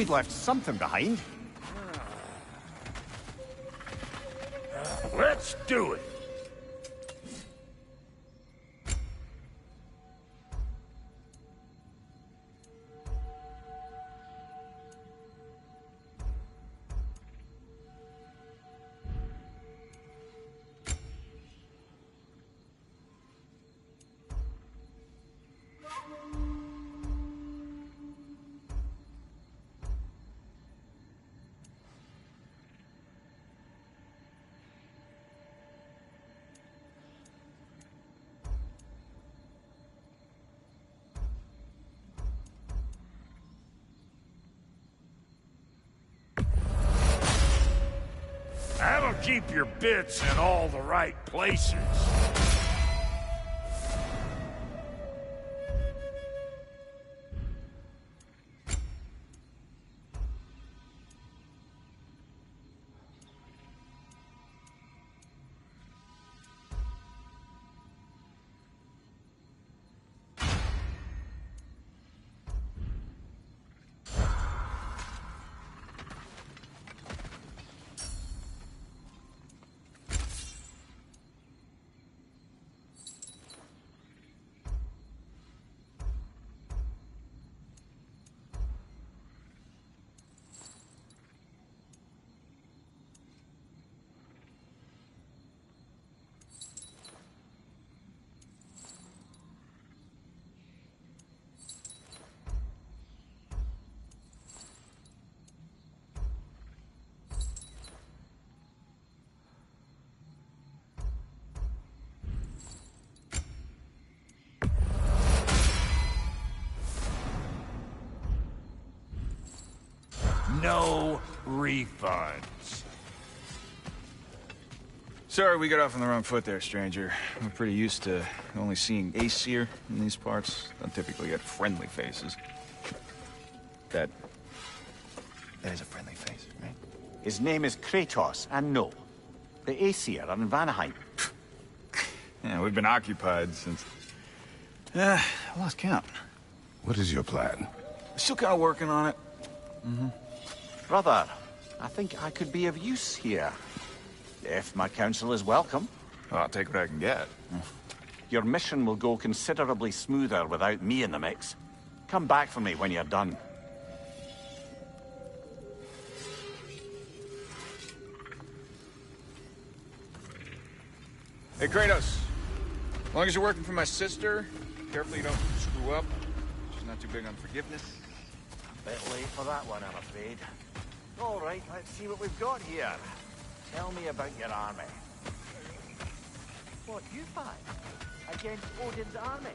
we'd left something behind. Let's do it! That'll keep your bits in all the right places. No refunds. Sorry we got off on the wrong foot there, stranger. We're pretty used to only seeing Aesir in these parts. Don't typically get friendly faces. That is a friendly face, right? His name is Cratos, and no. The Aesir are in Vanaheim. Yeah, we've been occupied since... I lost count. What is your plan? Still kind of working on it. Brother, I think I could be of use here. If my counsel is welcome. Well, I'll take what I can get. Your mission will go considerably smoother without me in the mix. Come back for me when you're done. Hey, Kratos. As long as you're working for my sister, carefully you don't screw up. She's not too big on forgiveness. Bit late for that one, I'm afraid. All right, let's see what we've got here. Tell me about your army. What, you fight? Against Odin's army?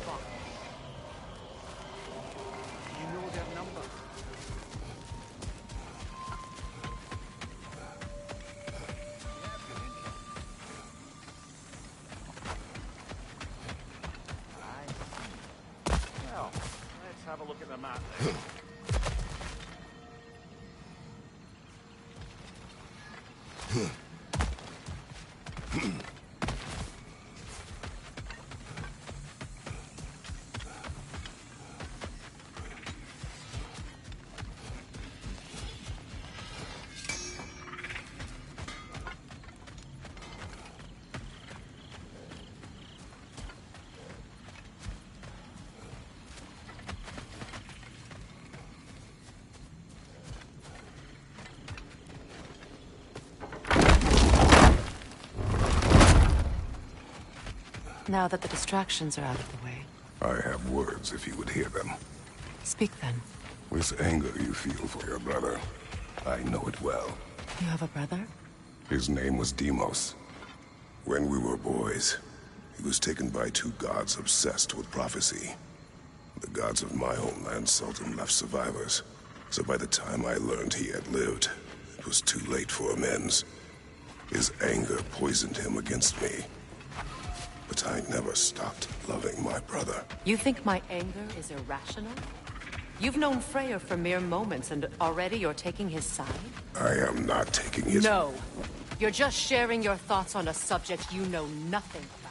Fuck. You know their number. Well, let's have a look at the map then. Now that the distractions are out of the way. I have words if you would hear them. Speak then. This anger you feel for your brother, I know it well. You have a brother? His name was Deimos. When we were boys, he was taken by two gods obsessed with prophecy. The gods of my homeland seldom left survivors, so by the time I learned he had lived, it was too late for amends. His anger poisoned him against me. But I never stopped loving my brother. You think my anger is irrational? You've known Freyr for mere moments, and already you're taking his side? I am not taking his... No. You're just sharing your thoughts on a subject you know nothing about.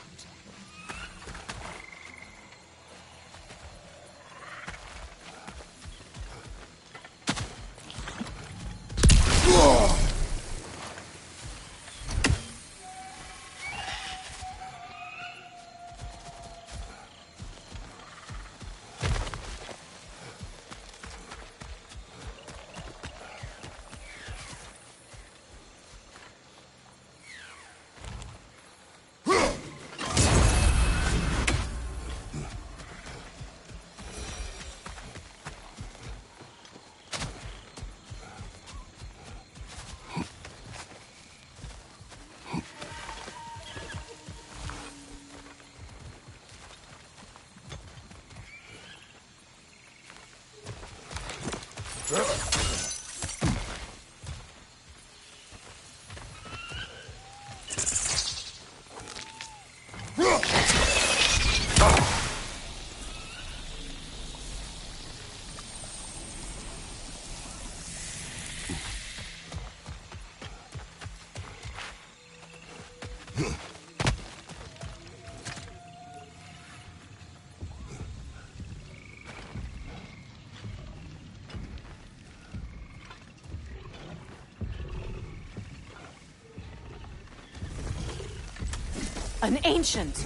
An ancient!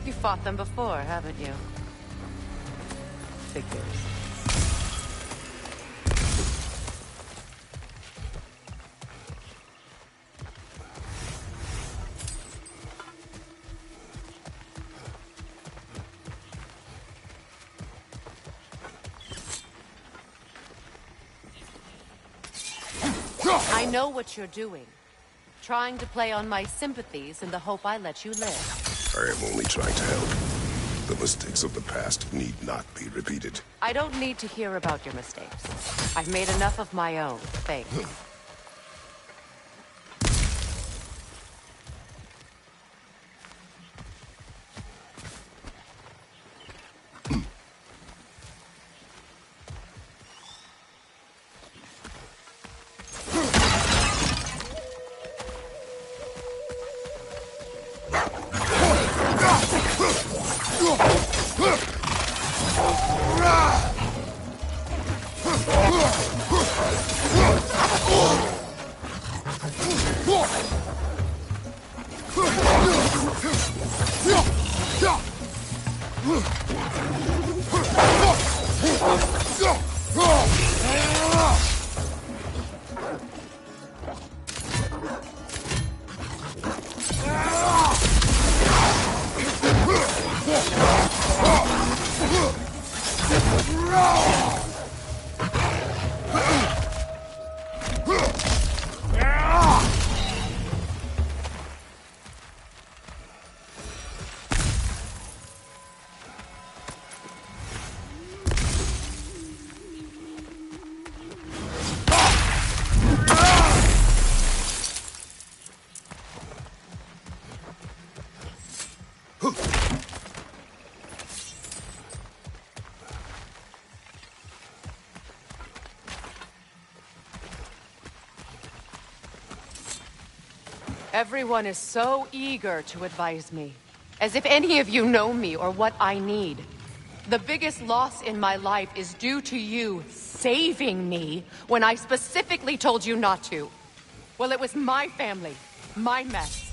You fought them before, haven't you? Figures. I know what you're doing. Trying to play on my sympathies in the hope I let you live. I am only trying to help. The mistakes of the past need not be repeated. I don't need to hear about your mistakes. I've made enough of my own, thanks. Everyone is so eager to advise me. As if any of you know me or what I need. The biggest loss in my life is due to you saving me when I specifically told you not to. Well, it was my family, my mess.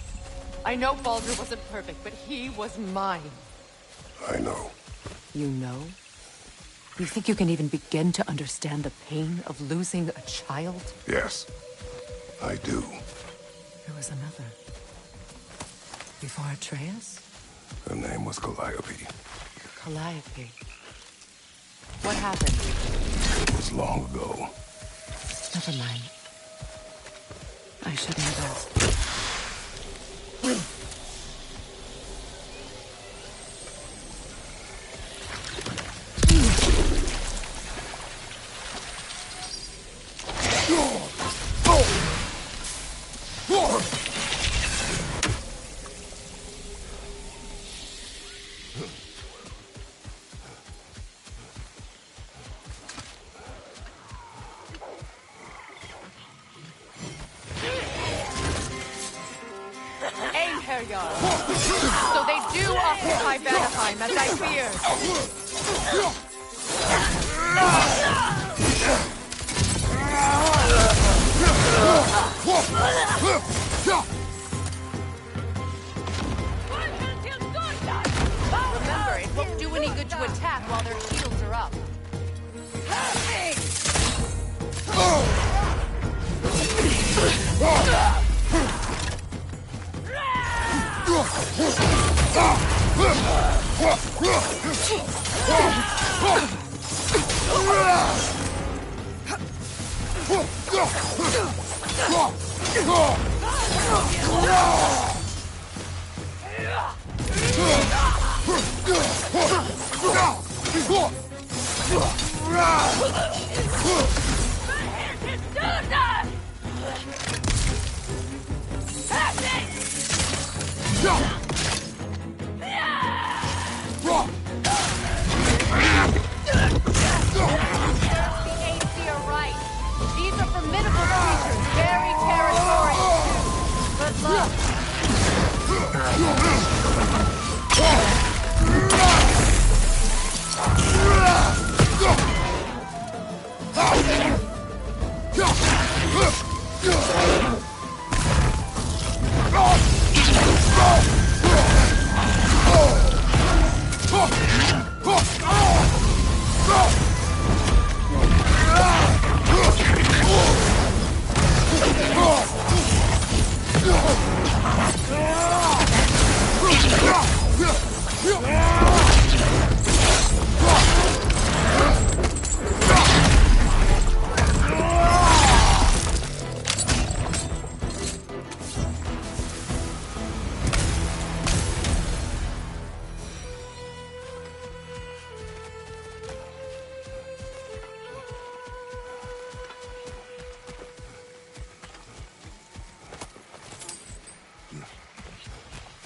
I know Baldur wasn't perfect, but he was mine. I know. You know? You think you can even begin to understand the pain of losing a child? Yes, I do. There was another. Before Atreus? Her name was Calliope. Calliope. What happened? It was long ago. Never mind. I should invest. So they do occupy Vanaheim, as I feared. Remember, it won't do any good to attack while their shields are up.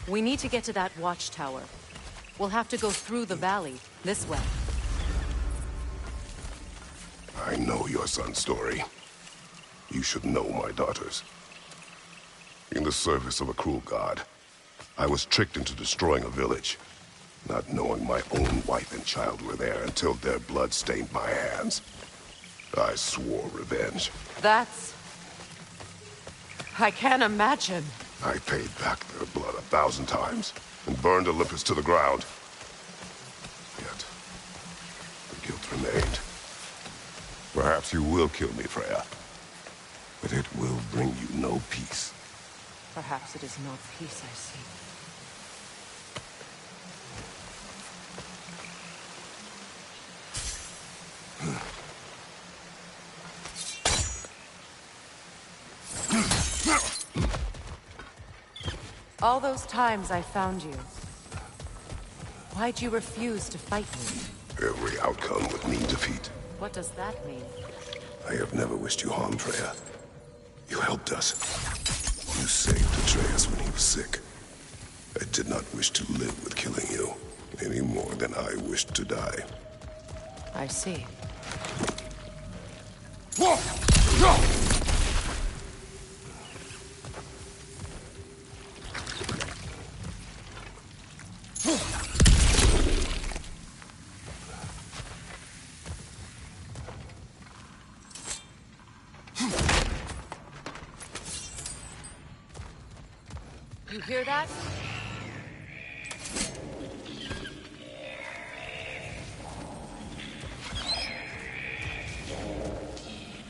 We need to get to that watchtower. We'll have to go through the valley, this way. I know your son's story. You should know my daughter's. In the service of a cruel god, I was tricked into destroying a village, not knowing my own wife and child were there until their blood stained my hands. I swore revenge. That's... I can't imagine. I paid back their blood 1,000 times, and burned Olympus to the ground. Yet, the guilt remained. Perhaps you will kill me, Freya. But it will bring you no peace. Perhaps it is not peace I seek. All those times I found you, why'd you refuse to fight me? Every outcome would mean defeat. What does that mean? I have never wished you harm, Freya. You helped us. You saved Atreus when he was sick. I did not wish to live with killing you, any more than I wished to die. I see. You hear that?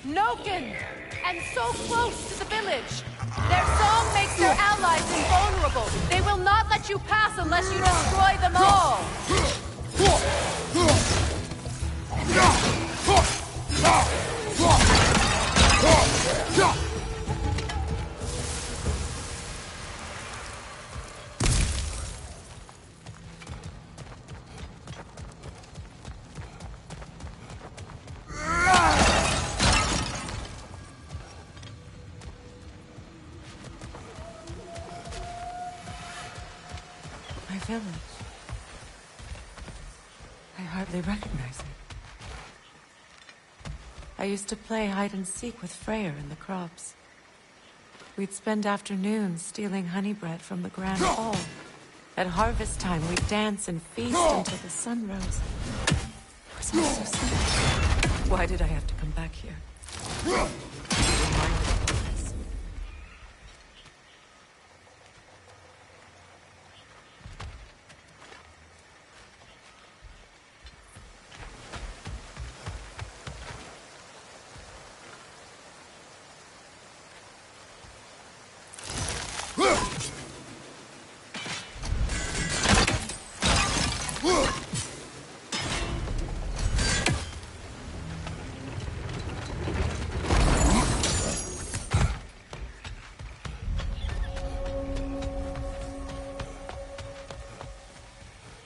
Noken! And so close to the village! Their song makes their allies invulnerable! They will not let you pass unless you destroy them all! My village. I hardly recognize it. I used to play hide and seek with Freyr in the crops. We'd spend afternoons stealing honey bread from the Grand Hall. At harvest time, we'd dance and feast until the sun rose. It was all so simple. Why did I have to come back here? Reminded of this.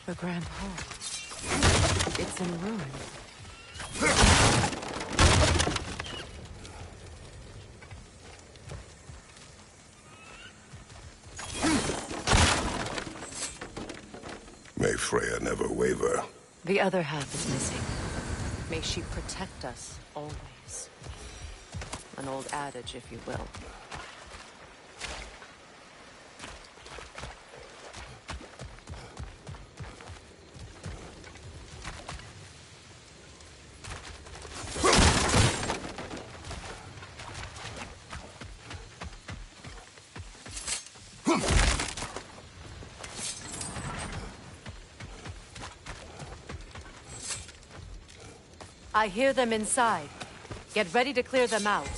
The Grand Hall. It's in ruin. May Freya never waver. The other half is missing. May she protect us always. An old adage, if you will. I hear them inside. Get ready to clear them out.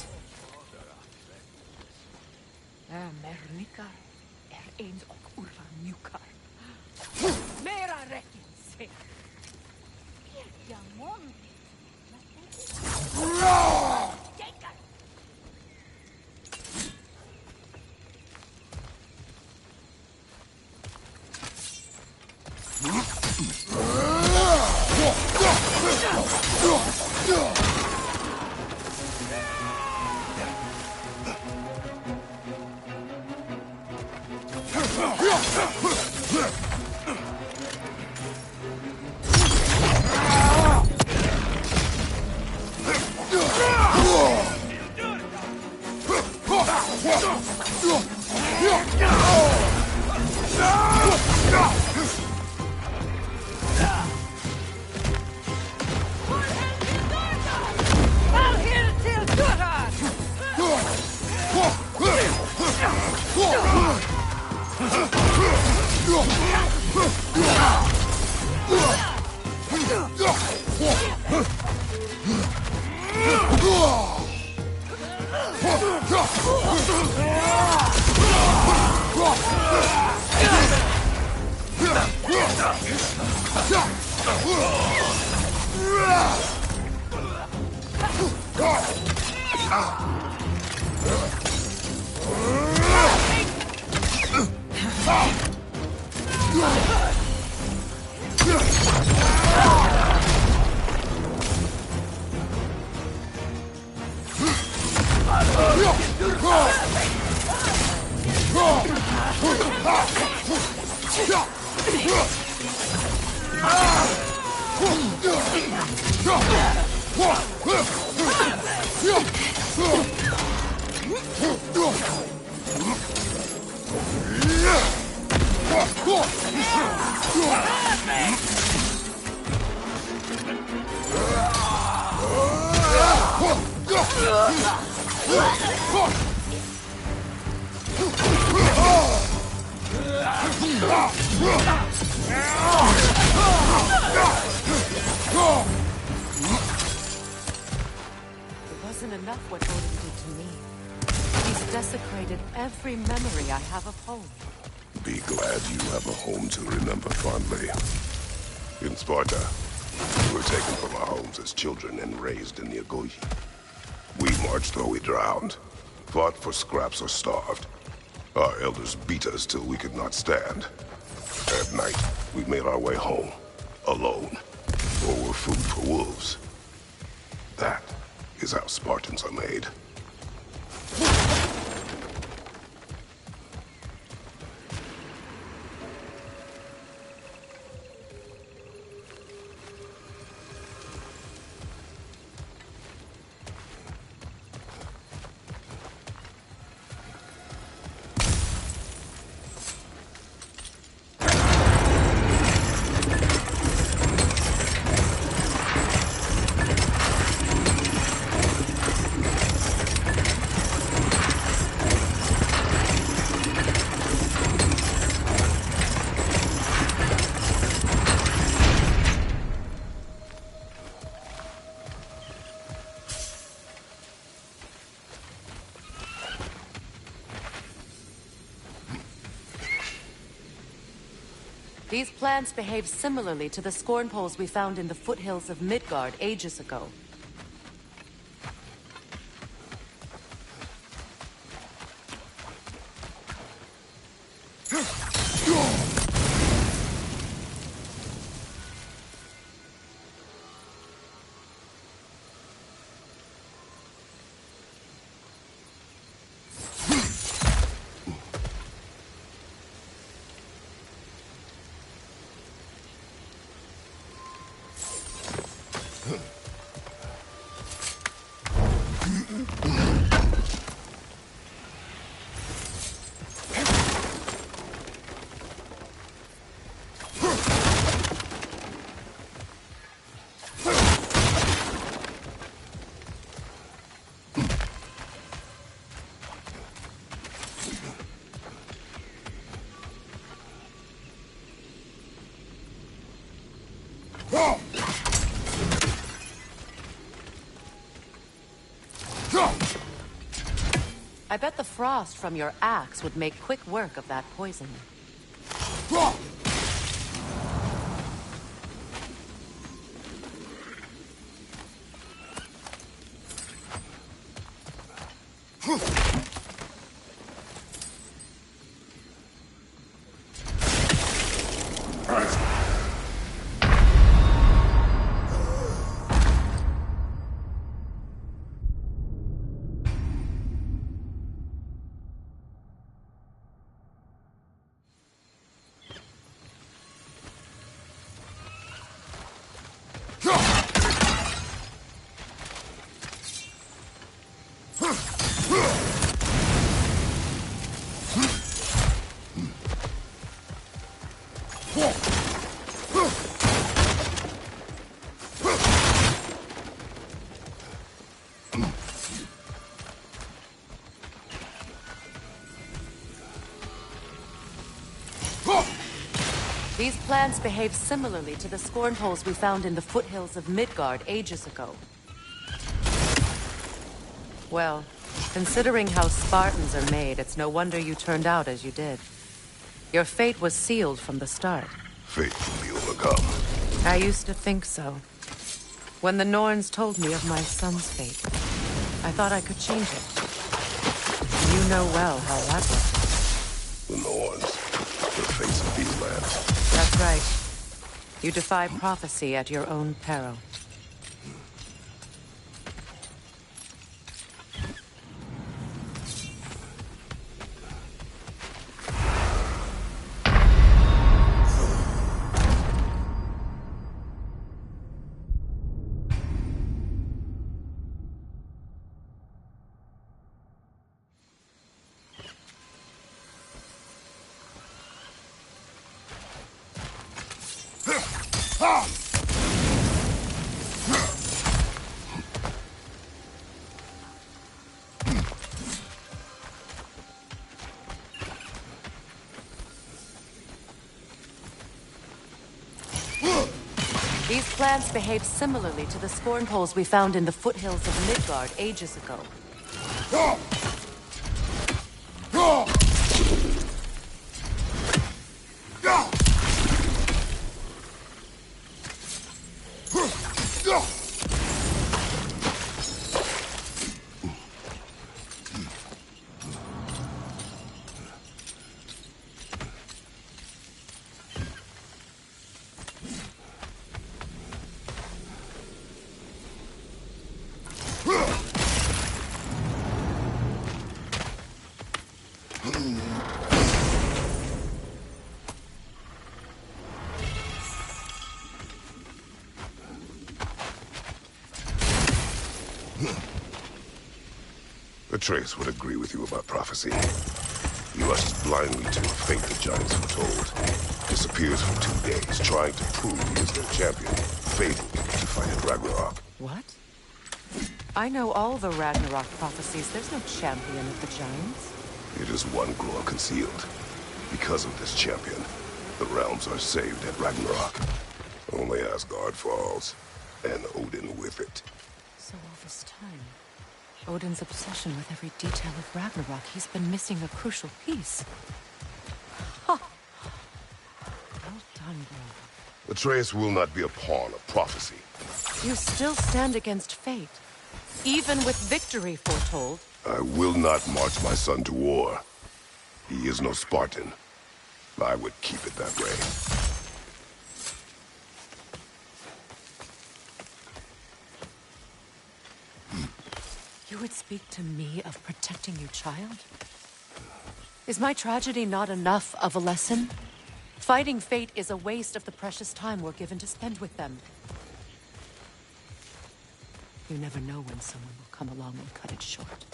Wasn't enough what Odin did to me. He's desecrated every memory I have of home. Be glad you have a home to remember fondly. In Sparta, we were taken from our homes as children and raised in the Agoge. We marched though we drowned, fought for scraps or starved. Our elders beat us till we could not stand. At night, we made our way home, alone, or were food for wolves. That is how Spartans are made. These plants behave similarly to the scorn poles we found in the foothills of Midgard ages ago. I bet the frost from your axe would make quick work of that poison. These plants behave similarly to the scorn poles we found in the foothills of Midgard ages ago. Well, considering how Spartans are made, it's no wonder you turned out as you did. Your fate was sealed from the start. Fate can be overcome. I used to think so. When the Norns told me of my son's fate, I thought I could change it. You know well how that was. The Norns, the face of these lands. That's right. You defy prophecy at your own peril. These plants behave similarly to the scorn poles we found in the foothills of Midgard ages ago. Atreus would agree with you about prophecy. He rushes blindly to a fate the giants foretold. Disappears for 2 days, trying to prove he is their champion. Fabled to fight at Ragnarok. What? I know all the Ragnarok prophecies. There's no champion of the giants. It is one glow concealed. Because of this champion, the realms are saved at Ragnarok. Only Asgard falls, and Odin with it. So all this time, Odin's obsession with every detail of Ragnarok, he's been missing a crucial piece. Ha! Well done, bro. Atreus will not be a pawn of prophecy. You still stand against fate, even with victory foretold. I will not march my son to war. He is no Spartan. I would keep it that way. You would speak to me of protecting your child? Is my tragedy not enough of a lesson? Fighting fate is a waste of the precious time we're given to spend with them. You never know when someone will come along and cut it short.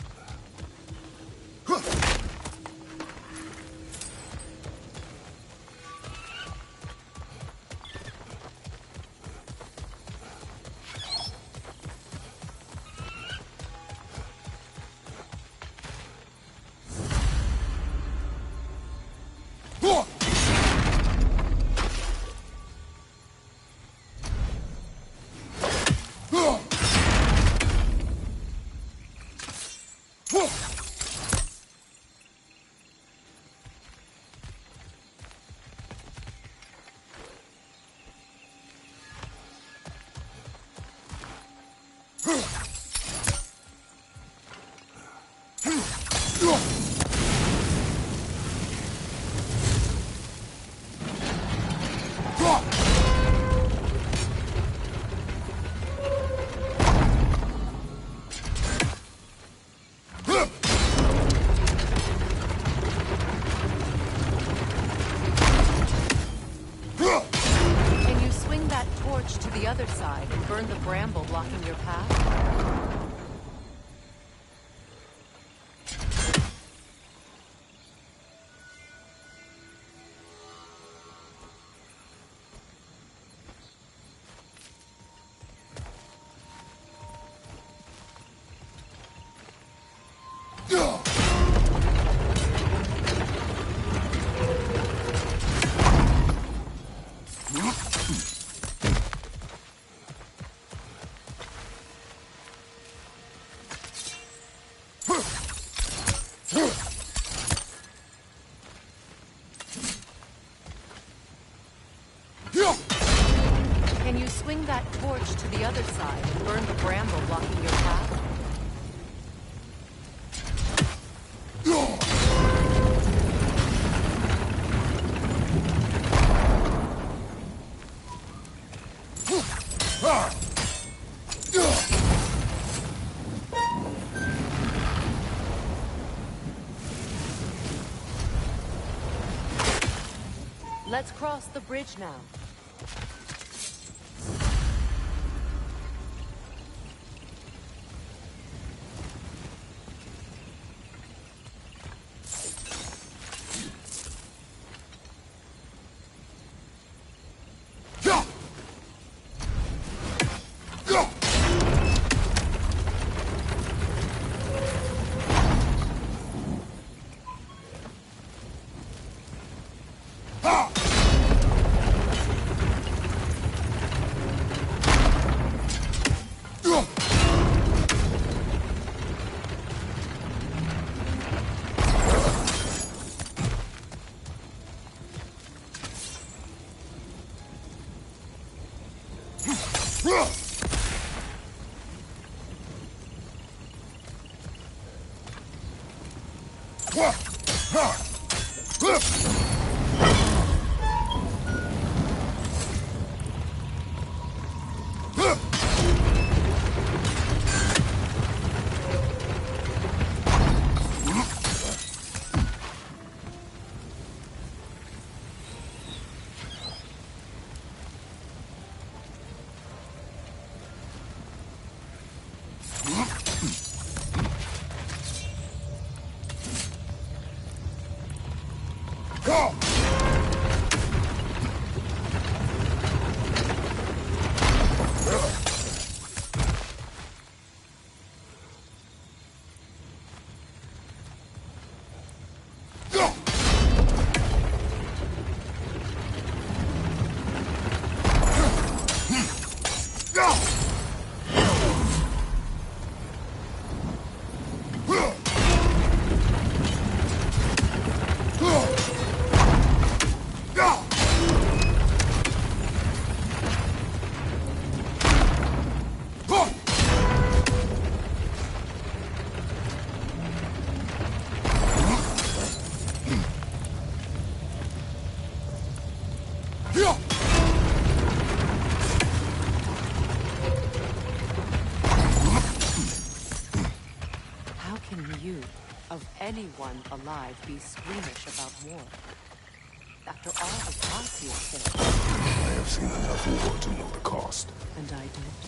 Other side and burn the bramble blocking your path? Can you swing that torch to the other side and burn the bramble blocking your path? Let's cross the bridge now. Anyone alive be squeamish about war? After all the costs you've saved. I have seen enough war to know the cost. And I don't?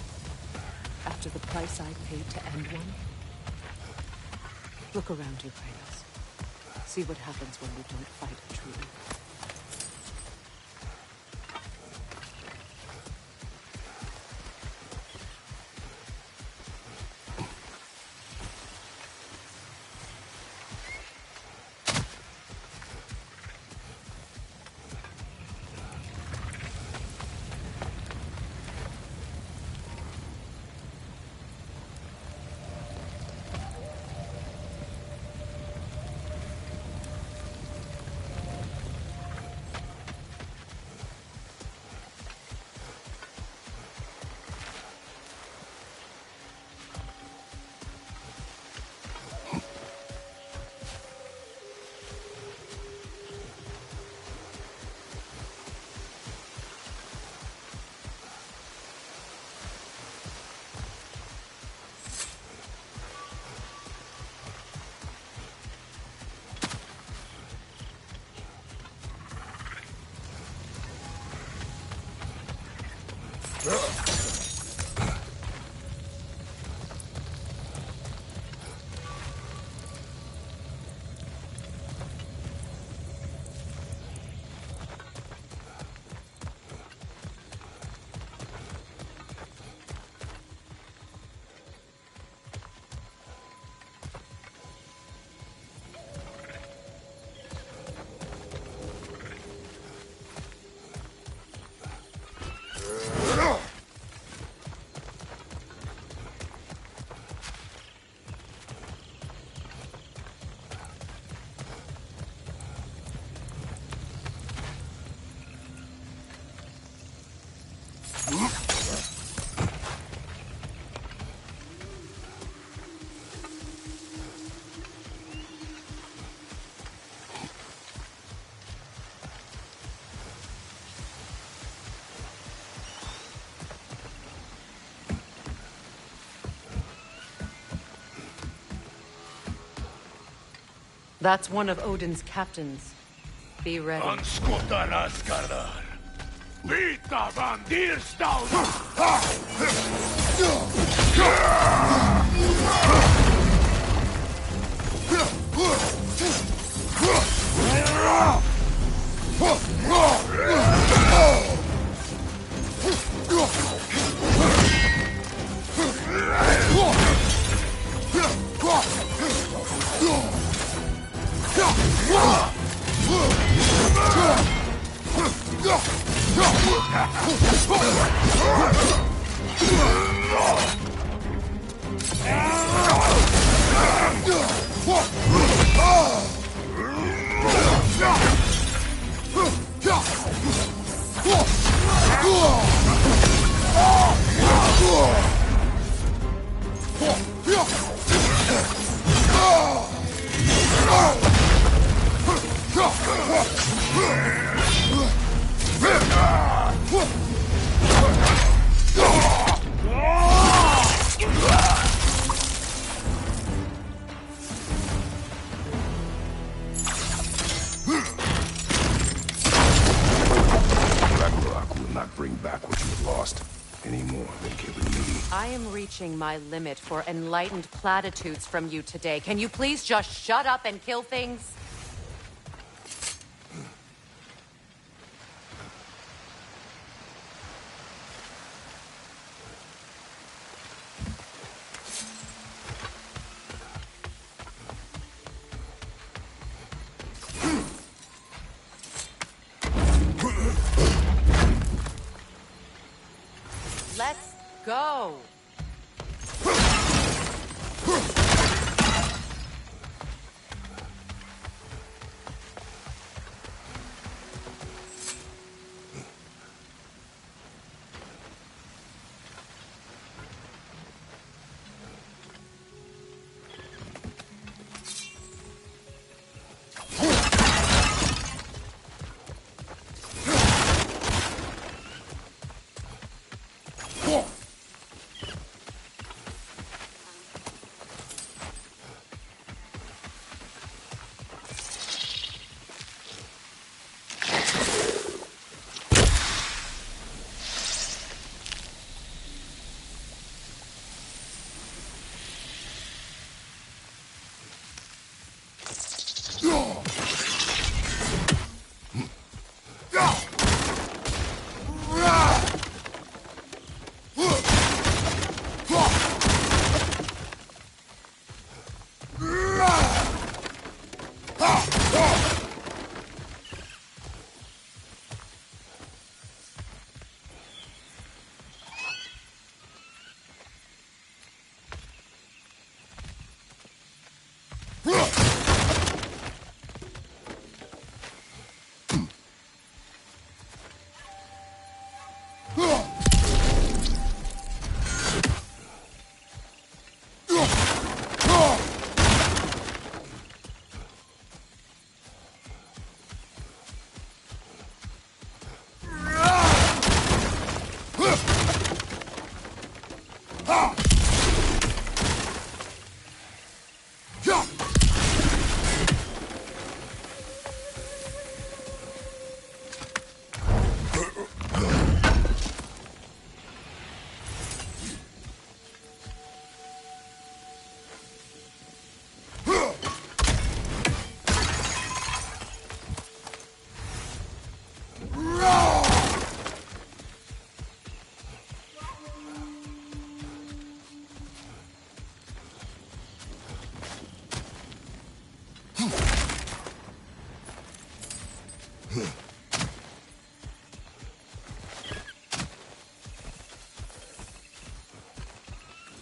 After the price I paid to end one? Look around you, Cratos. See what happens when we don't fight truly. That's one of Odin's captains. Be ready. Anskutan Asgardar. Vita van Dierstal. reaching my limit for enlightened platitudes from you today. Can you please just shut up and kill things? Let's go!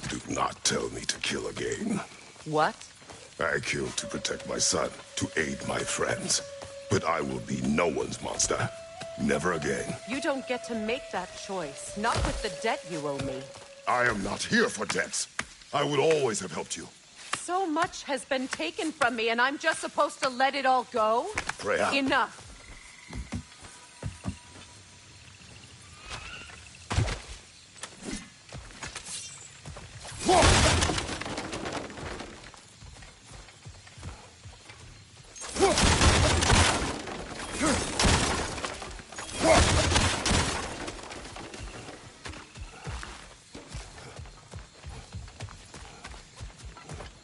Do not tell me to kill again. What? I killed to protect my son, to aid my friends. But I will be no one's monster. Never again. You don't get to make that choice. Not with the debt you owe me. I am not here for debts. I would always have helped you. So much has been taken from me, and I'm just supposed to let it all go? Freya. Enough.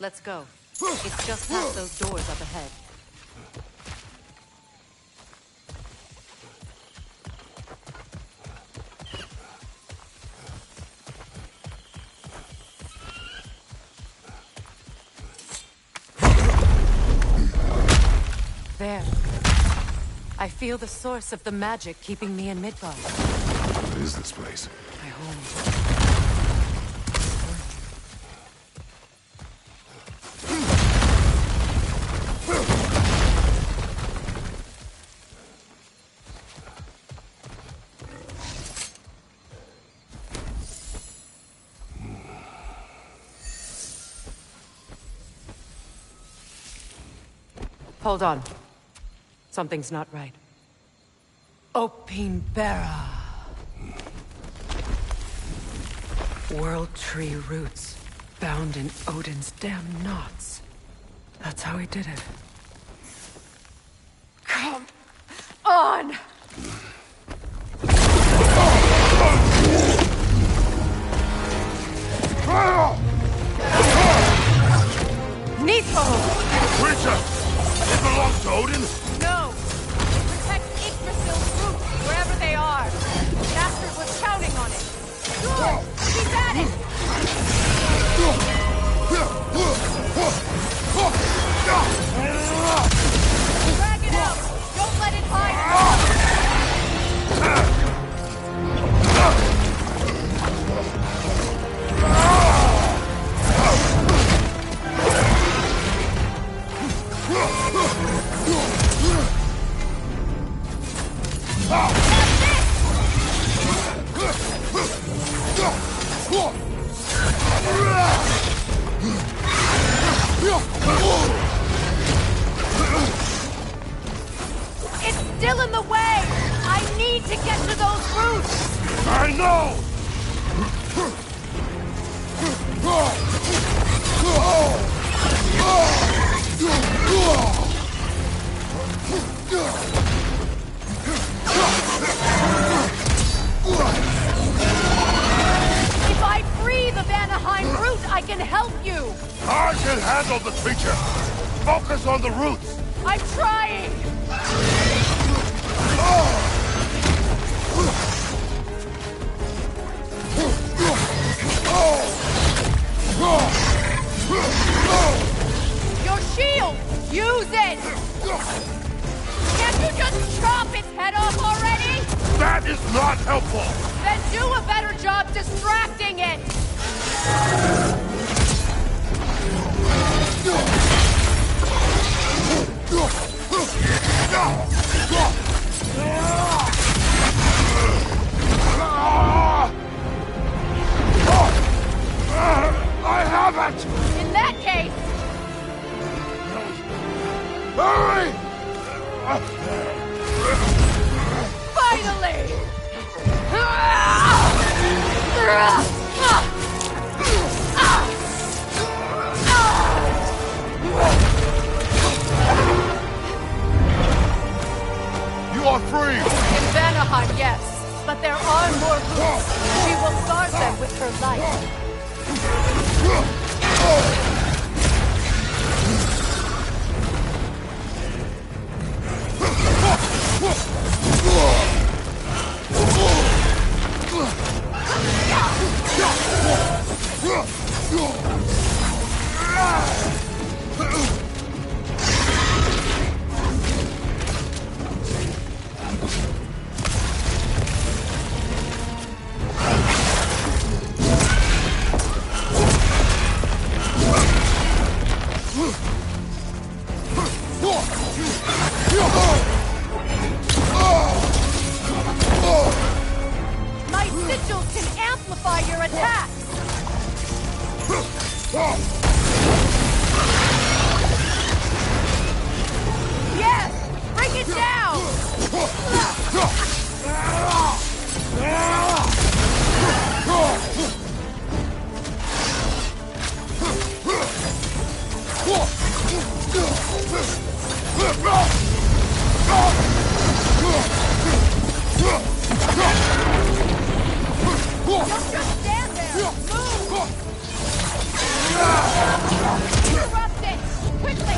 Let's go. It's just past those doors up ahead. There. I feel the source of the magic keeping me in Midgard. What is this place? My home. Hold on. Something's not right. Opinbera. World tree roots, bound in Odin's damn knots. That's how he did it. Come on! Creature! It belongs to Odin? No! It protects Yggdrasil's roots, wherever they are. Bastard was counting on it. Good! He's at it! Drag it out! Don't let it hide! It's still in the way! I need to get to those roots! I know! If I free the Vanaheim root, I can help you! I can handle the creature! Focus on the roots! I'm trying! Your shield! Use it! Can't you just chop its head off already? That is not helpful! Then do a better job distracting it! I have it! In that case... Hurry! Finally! You are free! In Vanaheim, yes. But there are more roots. She will guard them with her life. My sigils can amplify your attacks! Yes! Bring it down! Don't just stand there! Move! Interrupt it! Quickly!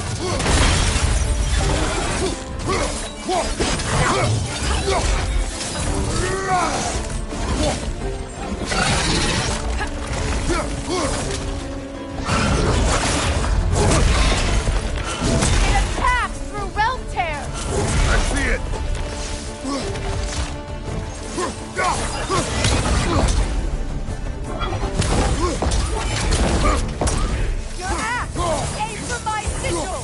It attacks through realm tears! I see it! Your axe! Aim for my sigil!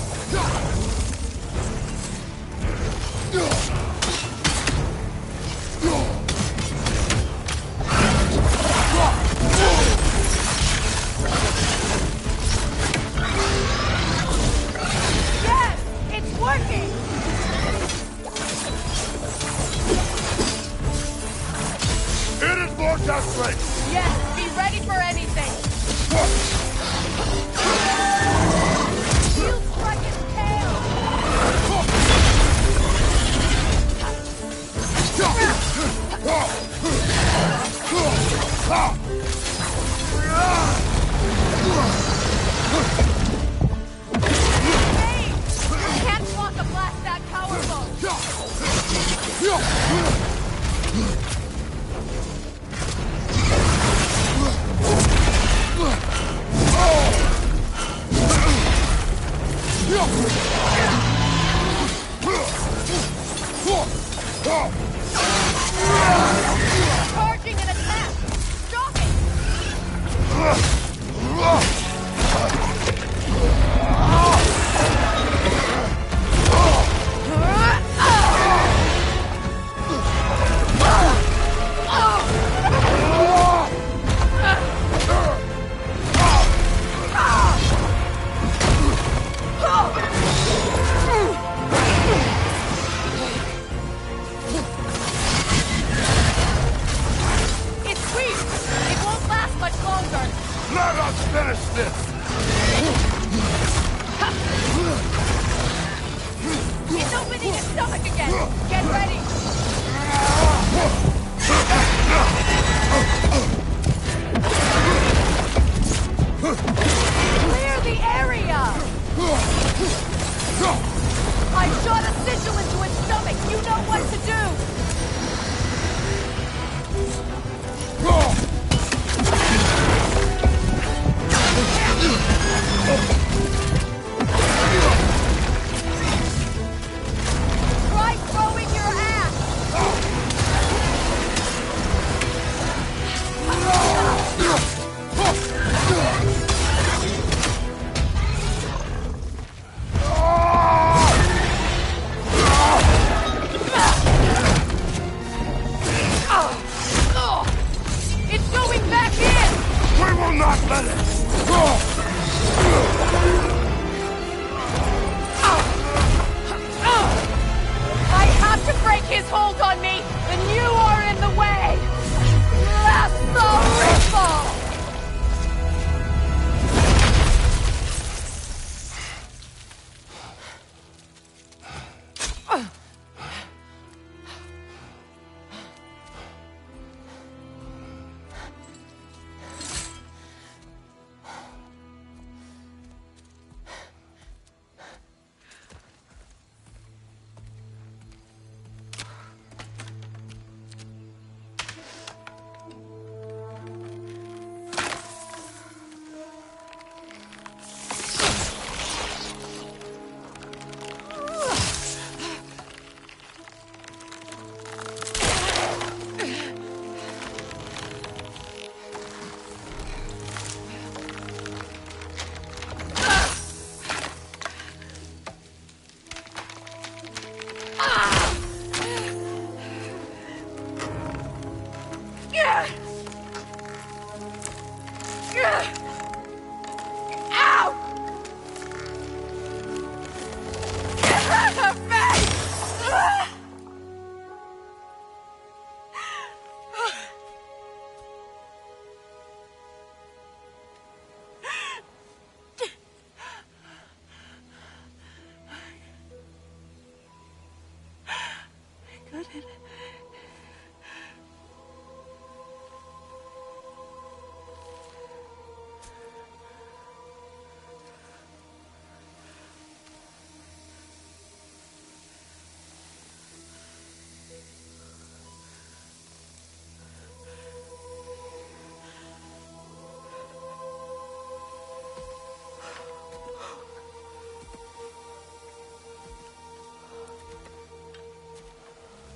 Charging an attack! Stop it! Let us finish this! It's opening his stomach again! Get ready! Clear the area! I shot a sigil into its stomach! You know what to do! Try throwing your axe! It's going back in! We will not let it! I have to break his hold on me, and you are in the way! That's the ripple!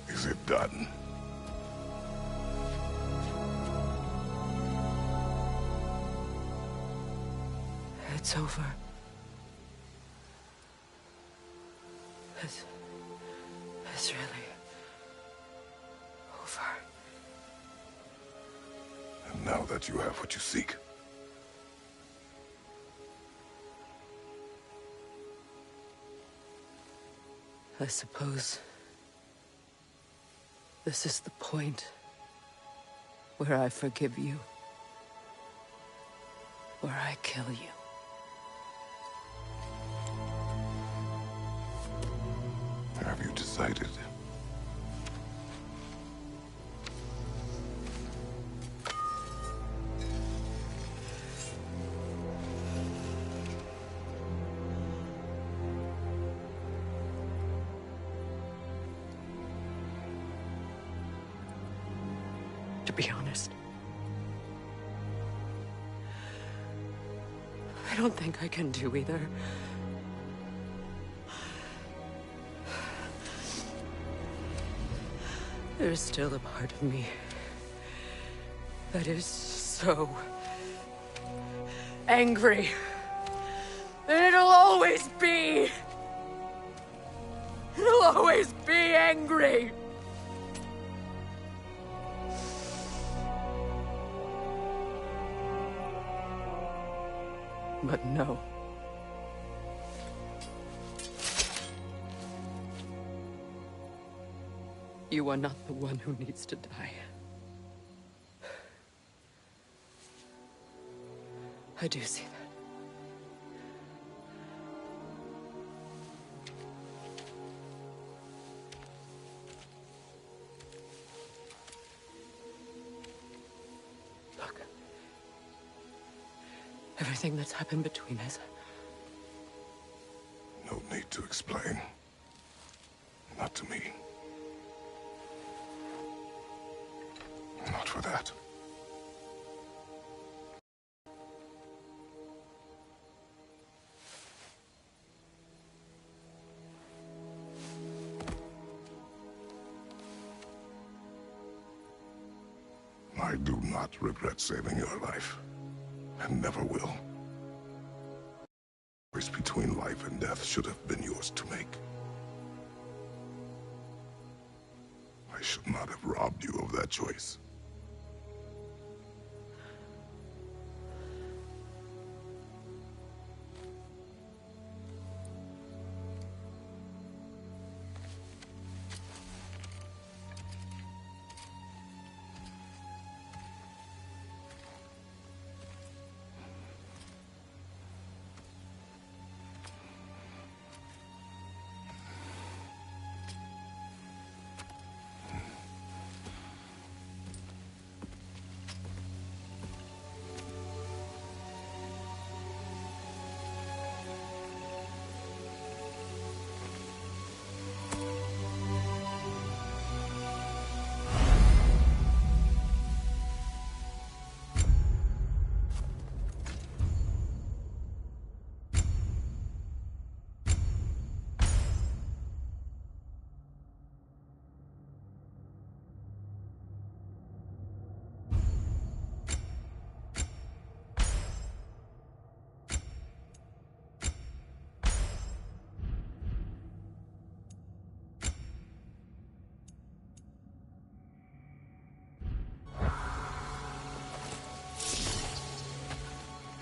Is it done? It's over. It's really over. And now that you have what you seek, I suppose this is the point where I forgive you, where I kill you. have you decided? To be honest, I don't think I can do either. There's still a part of me that is so angry that it'll always be. It'll always be angry. But no. You are not the one who needs to die. I do see that. Look. Everything that's happened between us. No need to explain. Not to me. Not for that. I do not regret saving your life, and never will. The choice between life and death should have been yours to make. I should not have robbed you of that choice.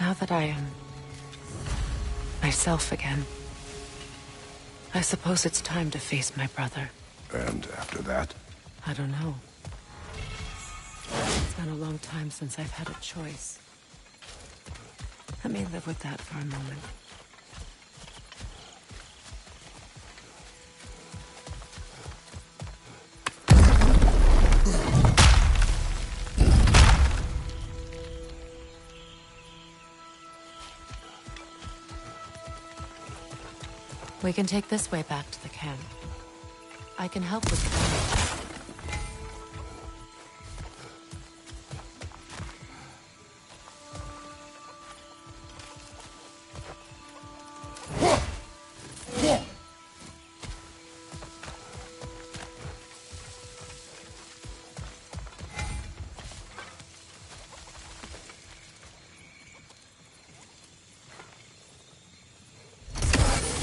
Now that I am myself again, I suppose it's time to face my brother. And after that? I don't know. It's been a long time since I've had a choice. Let me live with that for a moment. We can take this way back to the camp. I can help with the damage.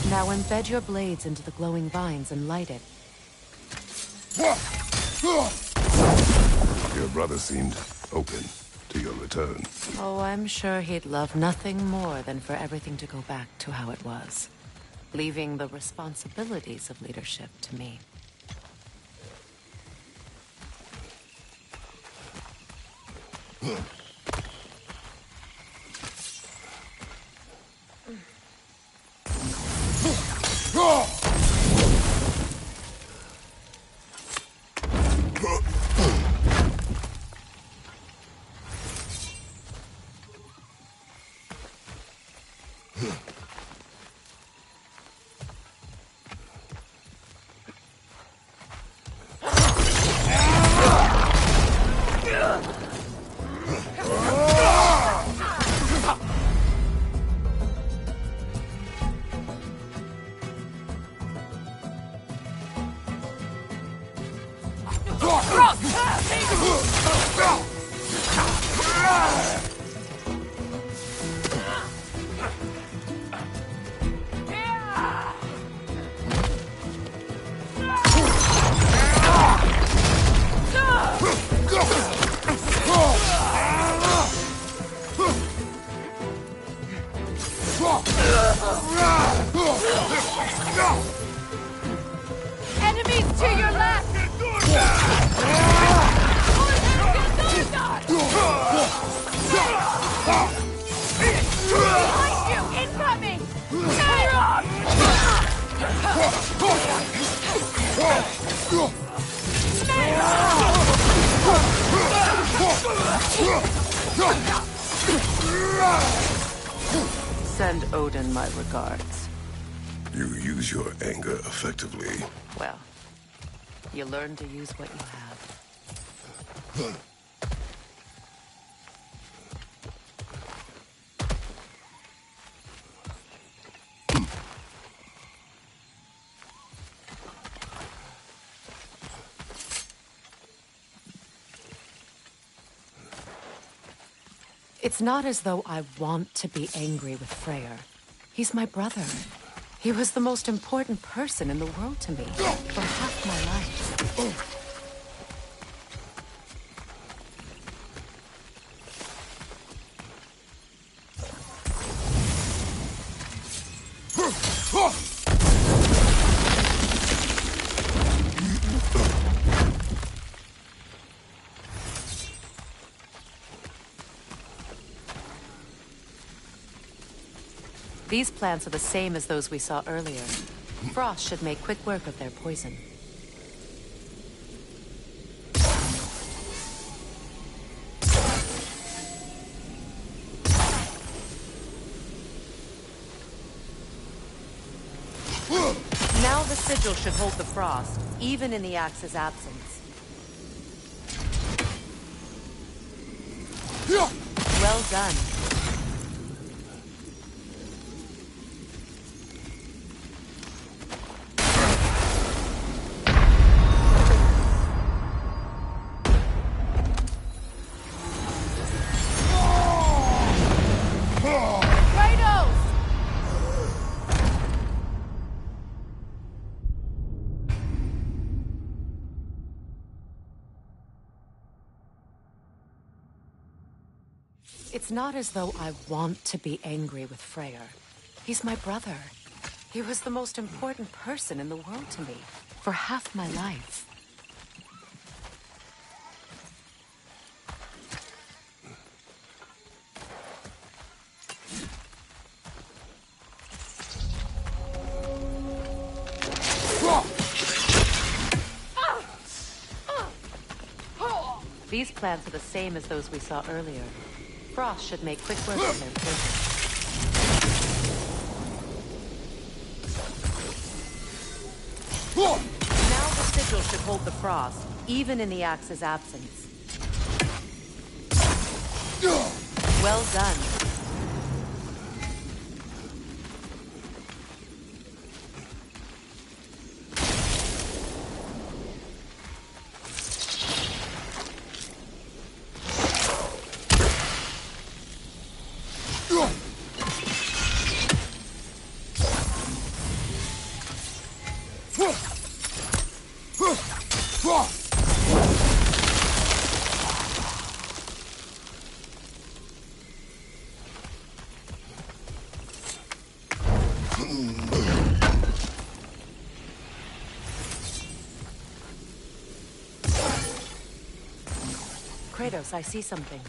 Now embed your blades into the glowing vines and light it. Your brother seemed open to your return. Oh, I'm sure he'd love nothing more than for everything to go back to how it was, leaving the responsibilities of leadership to me. Enemies to your left! Behind you! Incoming! Send Odin my regards. You use your anger effectively. Well, you learn to use what you have. It's not as though I want to be angry with Freyr. He's my brother. He was the most important person in the world to me for half my life. These plants are the same as those we saw earlier. Frost should make quick work of their poison. Now the sigil should hold the frost, even in the axe's absence. Well done. It's not as though I want to be angry with Freyr. He's my brother. He was the most important person in the world to me for half my life. These plants are the same as those we saw earlier. Frost should make quick work of their poison. Now the sigil should hold the frost, even in the axe's absence. Well done. Cratos, I see something.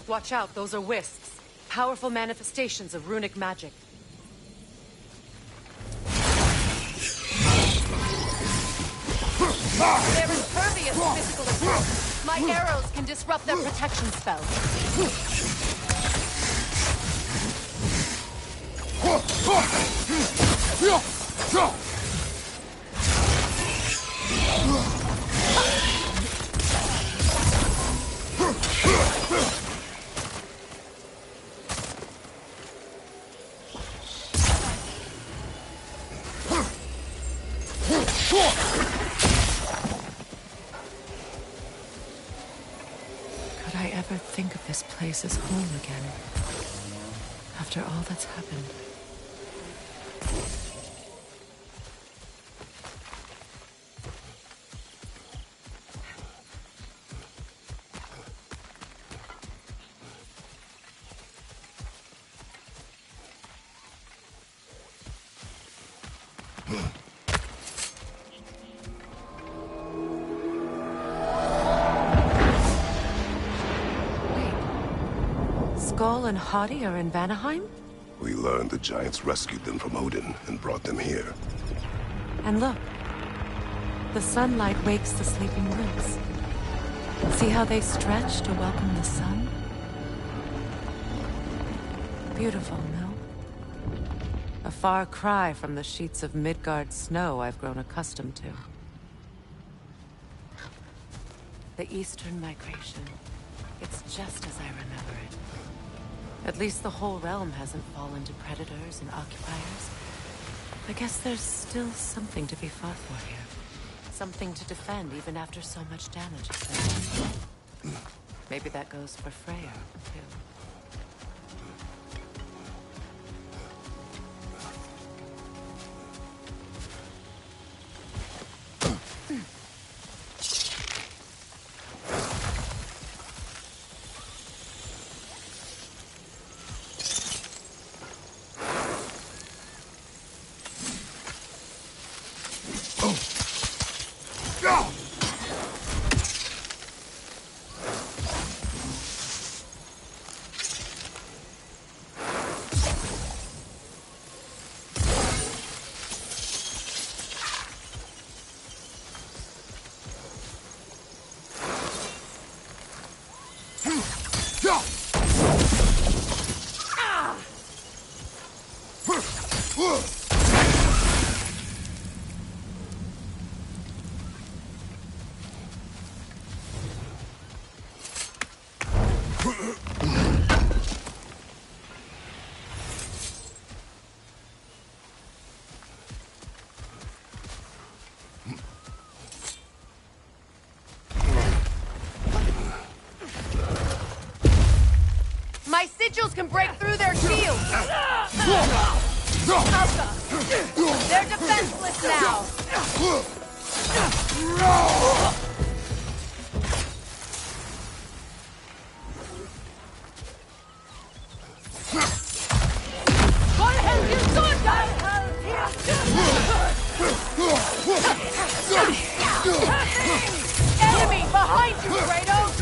Watch out, those are wisps. Powerful manifestations of runic magic. They're impervious to physical attack. My arrows can disrupt their protection spell. Could I ever think of this place as home again? After all that's happened. Skull and Hadi are in Vanaheim? We learned the giants rescued them from Odin and brought them here. And look. The sunlight wakes the sleeping woods. See how they stretch to welcome the sun? Beautiful, no? A far cry from the sheets of Midgard snow I've grown accustomed to. The Eastern Migration. It's just as I remember it. At least the whole realm hasn't fallen to predators and occupiers. I guess there's still something to be fought for here. Something to defend even after so much damage has been done. Maybe that goes for Freyr, too. My sigils can break through their shields! They're defenseless now! Enemy behind you, Kratos!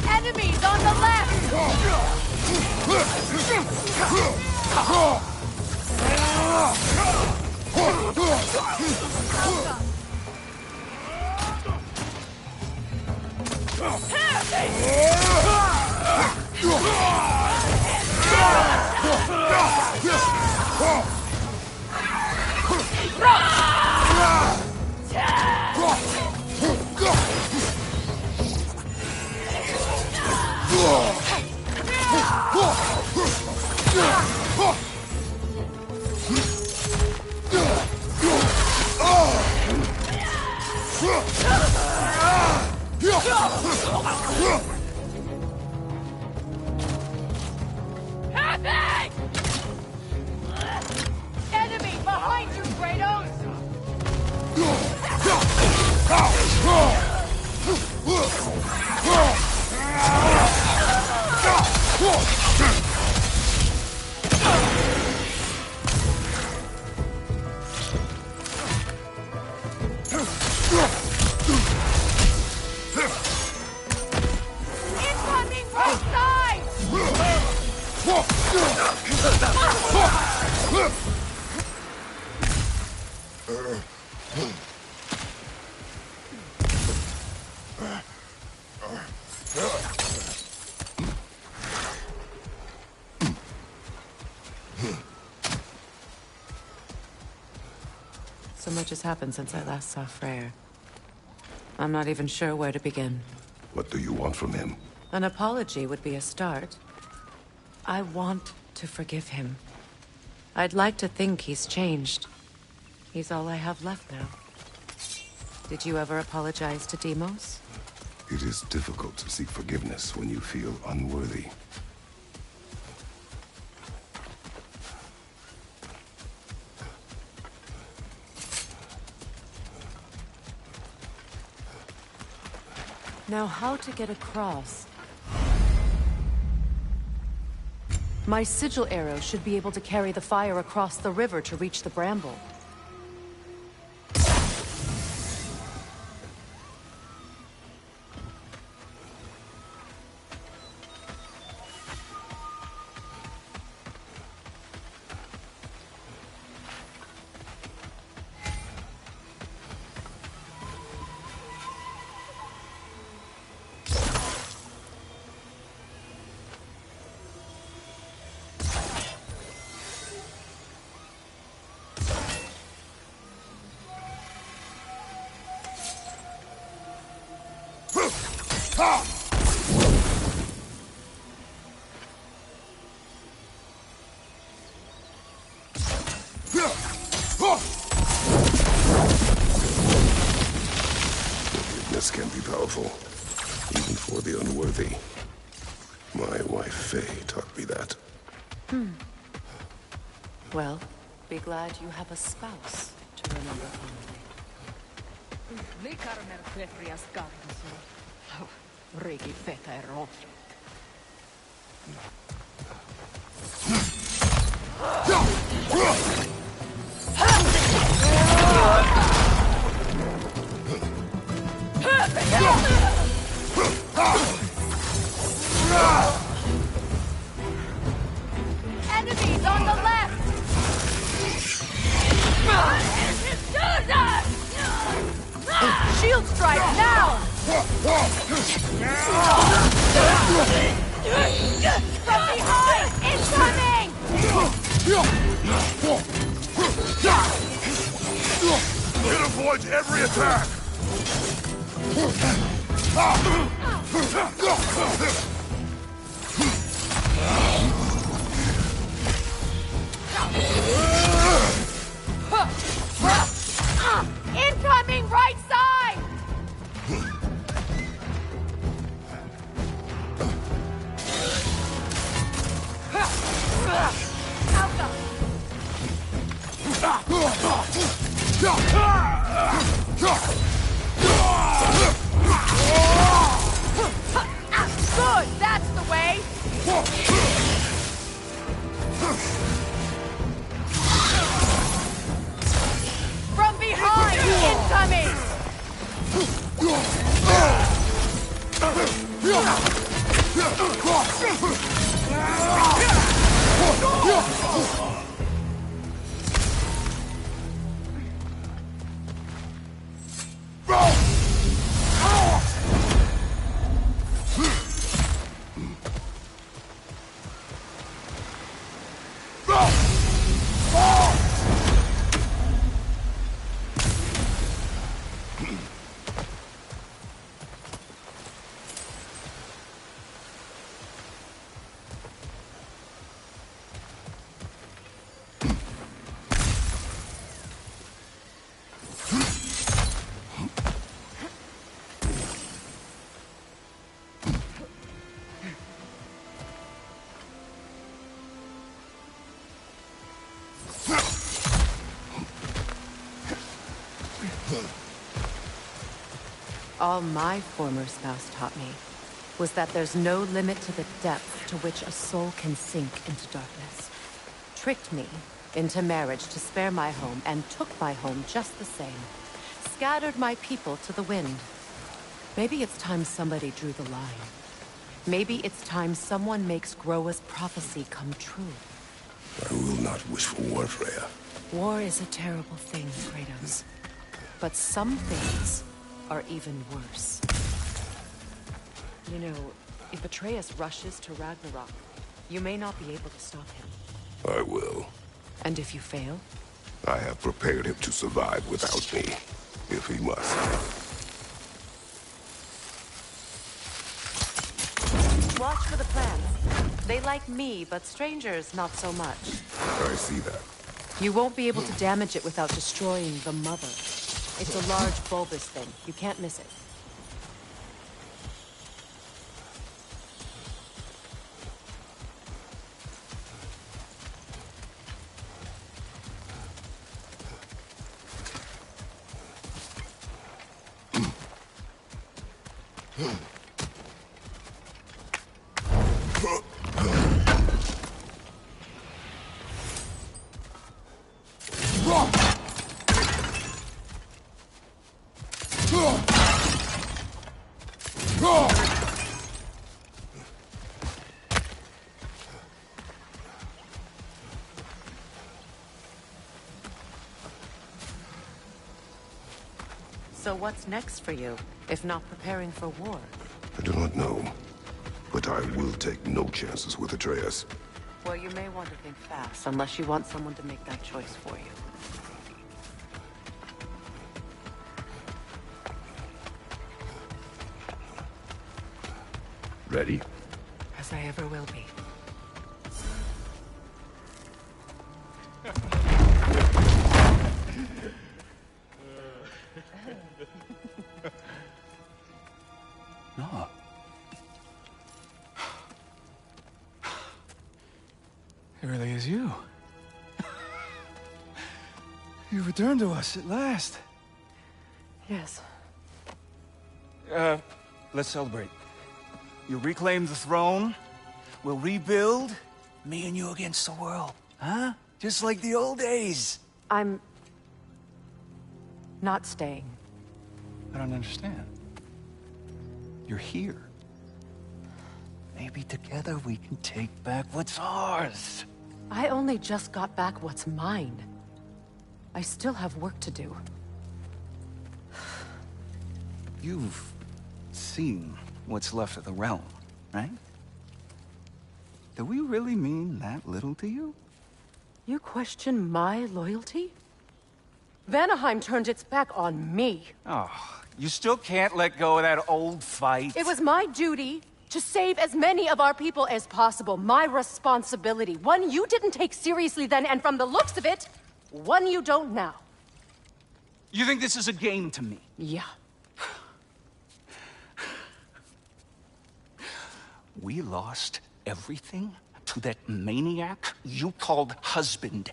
Enemies on the left! Enemy behind you, Kratos! Incoming from side! So much has happened since I last saw Freyr. I'm not even sure where to begin. What do you want from him? An apology would be a start. I want to forgive him. I'd like to think he's changed. He's all I have left now. Did you ever apologize to Deimos? It is difficult to seek forgiveness when you feel unworthy. Now, how to get across? My sigil arrow should be able to carry the fire across the river to reach the bramble. Forgiveness can be powerful, even for the unworthy. My wife, Faye, taught me that. Well, be glad you have a spouse to remember fondly. Enemies on the left! Shield strike now! From behind! Incoming! It avoids every attack! Incoming right side! Alpha! Good, that's the way! From behind! Incoming! All my former spouse taught me was that there's no limit to the depth to which a soul can sink into darkness. Tricked me into marriage to spare my home and took my home just the same. Scattered my people to the wind. Maybe it's time somebody drew the line. Maybe it's time someone makes Groa's prophecy come true. I will not wish for war, Freya. War is a terrible thing, Kratos. But some things are even worse. You know, if Atreus rushes to Ragnarok, you may not be able to stop him. I will. And if you fail? I have prepared him to survive without me, if he must. watch for the plants. They like me, but strangers not so much. I see that. You won't be able to damage it without destroying the mother. It's a large bulbous thing. You can't miss it. So what's next for you, if not preparing for war? I do not know, but I will take no chances with Atreus. Well, you may want to think fast, unless you want someone to make that choice for you. Ready? As I ever will be. No. It really is you. You returned to us at last. Yes. Let's celebrate. You reclaim the throne, we'll rebuild, me and you against the world. Huh? Just like the old days. I'm... not staying. I don't understand. You're here. Maybe together we can take back what's ours. I only just got back what's mine. I still have work to do. You've seen what's left of the realm, right? Do we really mean that little to you? You question my loyalty? Vanaheim turned its back on me. Oh, you still can't let go of that old fight? It was my duty to save as many of our people as possible. My responsibility. One you didn't take seriously then, and from the looks of it, one you don't now. You think this is a game to me? Yeah. We lost everything to that maniac you called husband.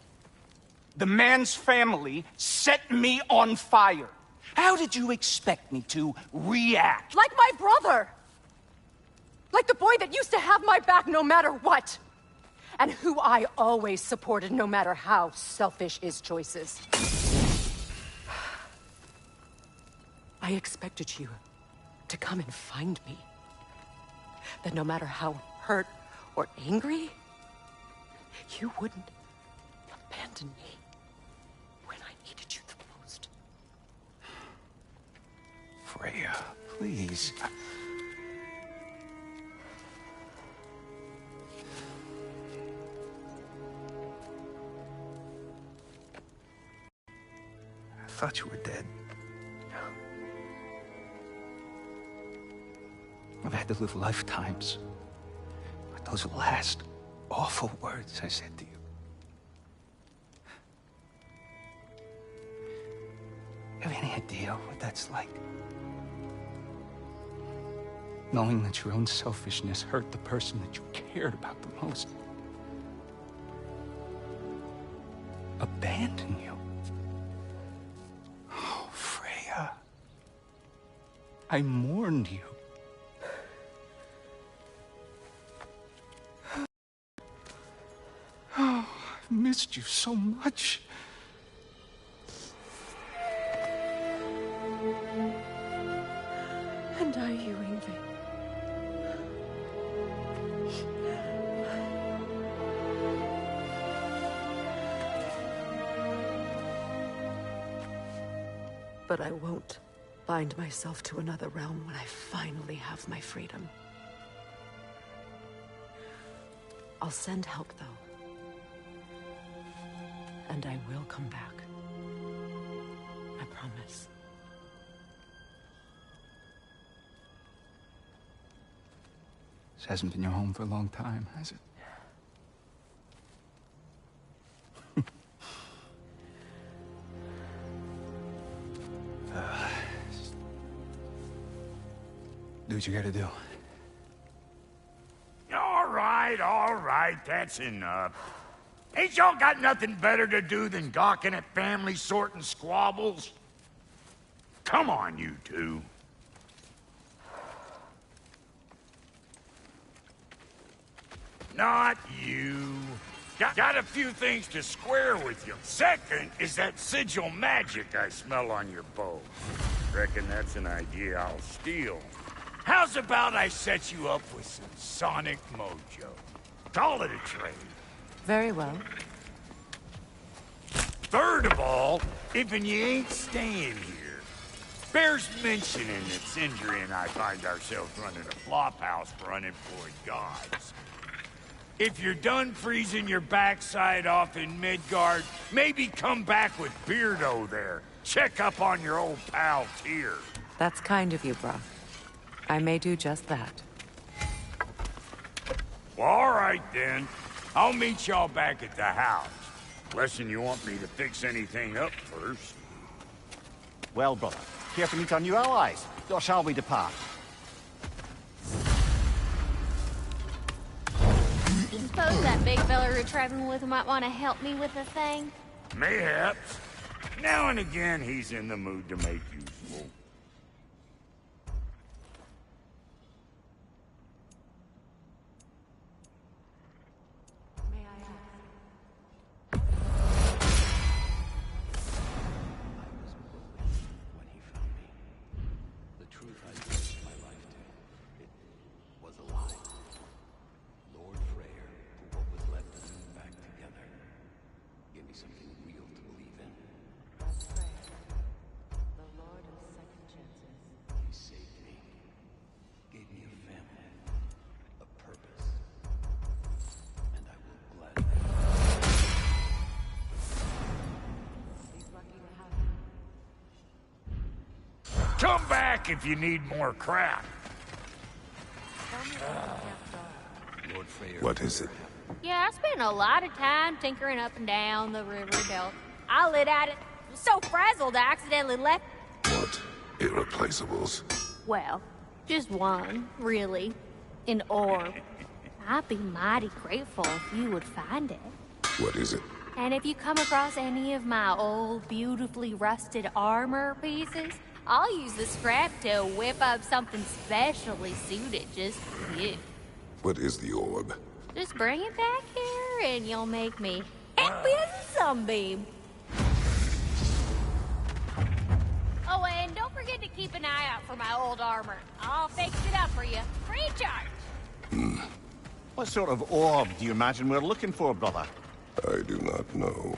The man's family set me on fire. How did you expect me to react? Like my brother! Like the boy that used to have my back no matter what! And who I always supported no matter how selfish his choices. I expected you to come and find me. That no matter how hurt or angry, you wouldn't abandon me when I needed you the most. Freya, please. I thought you were dead. I've had to live lifetimes with those last awful words I said to you. Have any idea what that's like? Knowing that your own selfishness hurt the person that you cared about the most. Abandon you. Oh, Freya. I mourned you. Oh, I've missed you so much. And I, you, Yngvi. But I won't bind myself to another realm when I finally have my freedom. I'll send help, though. And I will come back. I promise. This hasn't been your home for a long time, has it? Do what you gotta do. All right, that's enough. Ain't y'all got nothing better to do than gawking at family sorting squabbles? Come on, you two. Not you. Got a few things to square with you. Second is that sigil magic I smell on your bow. Reckon that's an idea I'll steal. How's about I set you up with some sonic mojo? Call it a trade. Very well. Third of all, if you ain't staying here, bears mentioning that Sindri and I find ourselves running a flop house for unemployed gods. If you're done freezing your backside off in Midgard, maybe come back with Beardo there. Check up on your old pal Tyr. That's kind of you, brah. I may do just that. Well, all right, then. I'll meet y'all back at the house. Less'n you want me to fix anything up first. Well, brother, care to meet our new allies? Or shall we depart? You suppose that big fella we're traveling with might want to help me with a thing? Mayhaps. Now and again, he's in the mood to make useful. May I ask? When he found me, the truth I pledged my life to, it was a lie. Lord Freyr put what was left of us back together. Gave me something real to believe in. That's Freyr, the Lord of Second Chances. He saved me. Gave me a family. A purpose. And I will gladly. He's lucky to have you. Come back if you need more crap. Tell me about the kept dog. Lord Freyr. What is it? Yeah, I spent a lot of time tinkering up and down the river belt. I lit at it, was so frazzled I accidentally left. What? Irreplaceables? Well, just one, really. An orb. I'd be mighty grateful if you would find it. What is it? And if you come across any of my old, beautifully rusted armor pieces, I'll use the scrap to whip up something specially suited just for you. What is the orb? Just bring it back here and you'll make me happy as a sunbeam. Oh, and don't forget to keep an eye out for my old armor. I'll fix it up for you, free of charge. What sort of orb do you imagine we're looking for, brother? I do not know.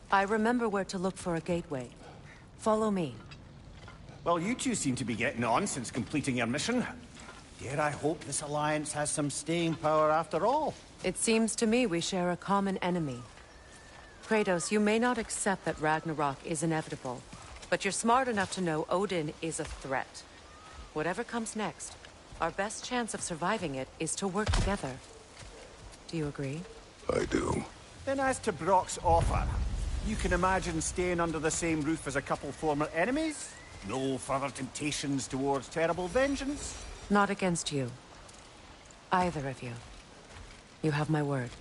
I remember where to look for a gateway. Follow me. Well, you two seem to be getting on since completing your mission. Dare I hope this alliance has some staying power after all? It seems to me we share a common enemy. Kratos, you may not accept that Ragnarok is inevitable, but you're smart enough to know Odin is a threat. Whatever comes next, our best chance of surviving it is to work together. Do you agree? I do. Then as to Brock's offer, you can imagine staying under the same roof as a couple former enemies? No further temptations towards terrible vengeance? Not against you. Either of you. You have my word.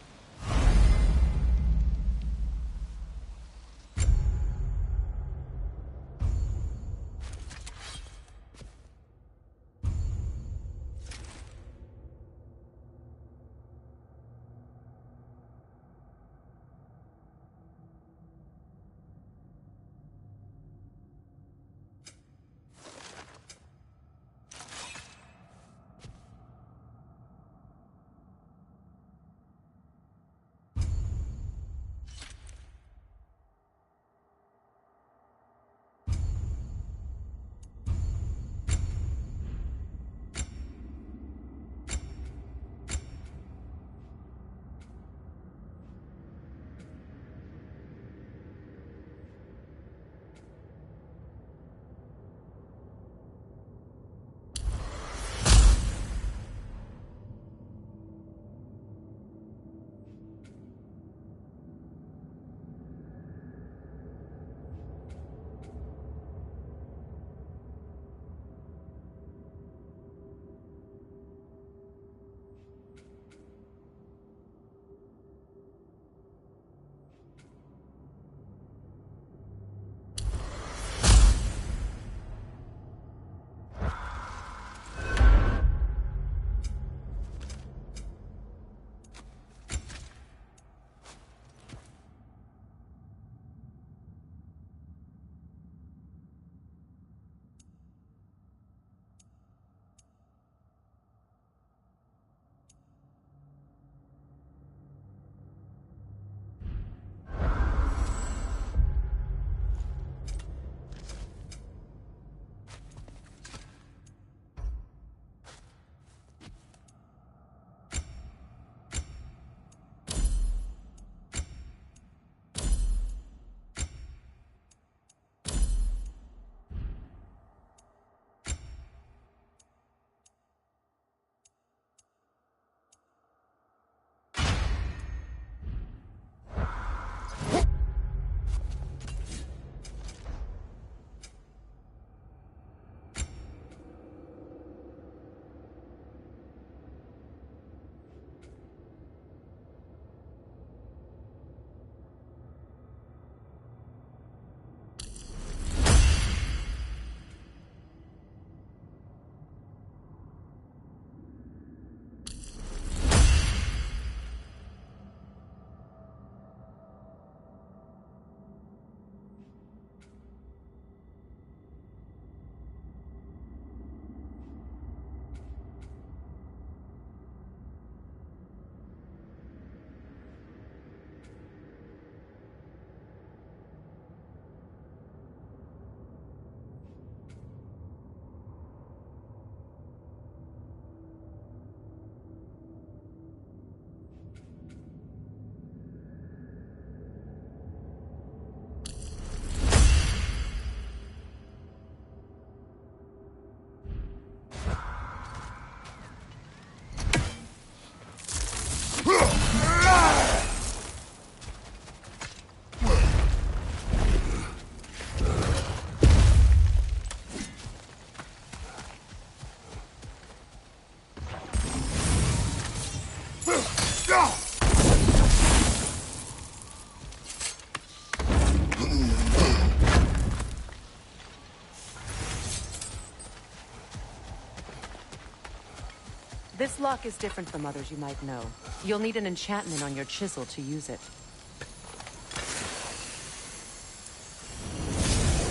This lock is different from others you might know. You'll need an enchantment on your chisel to use it.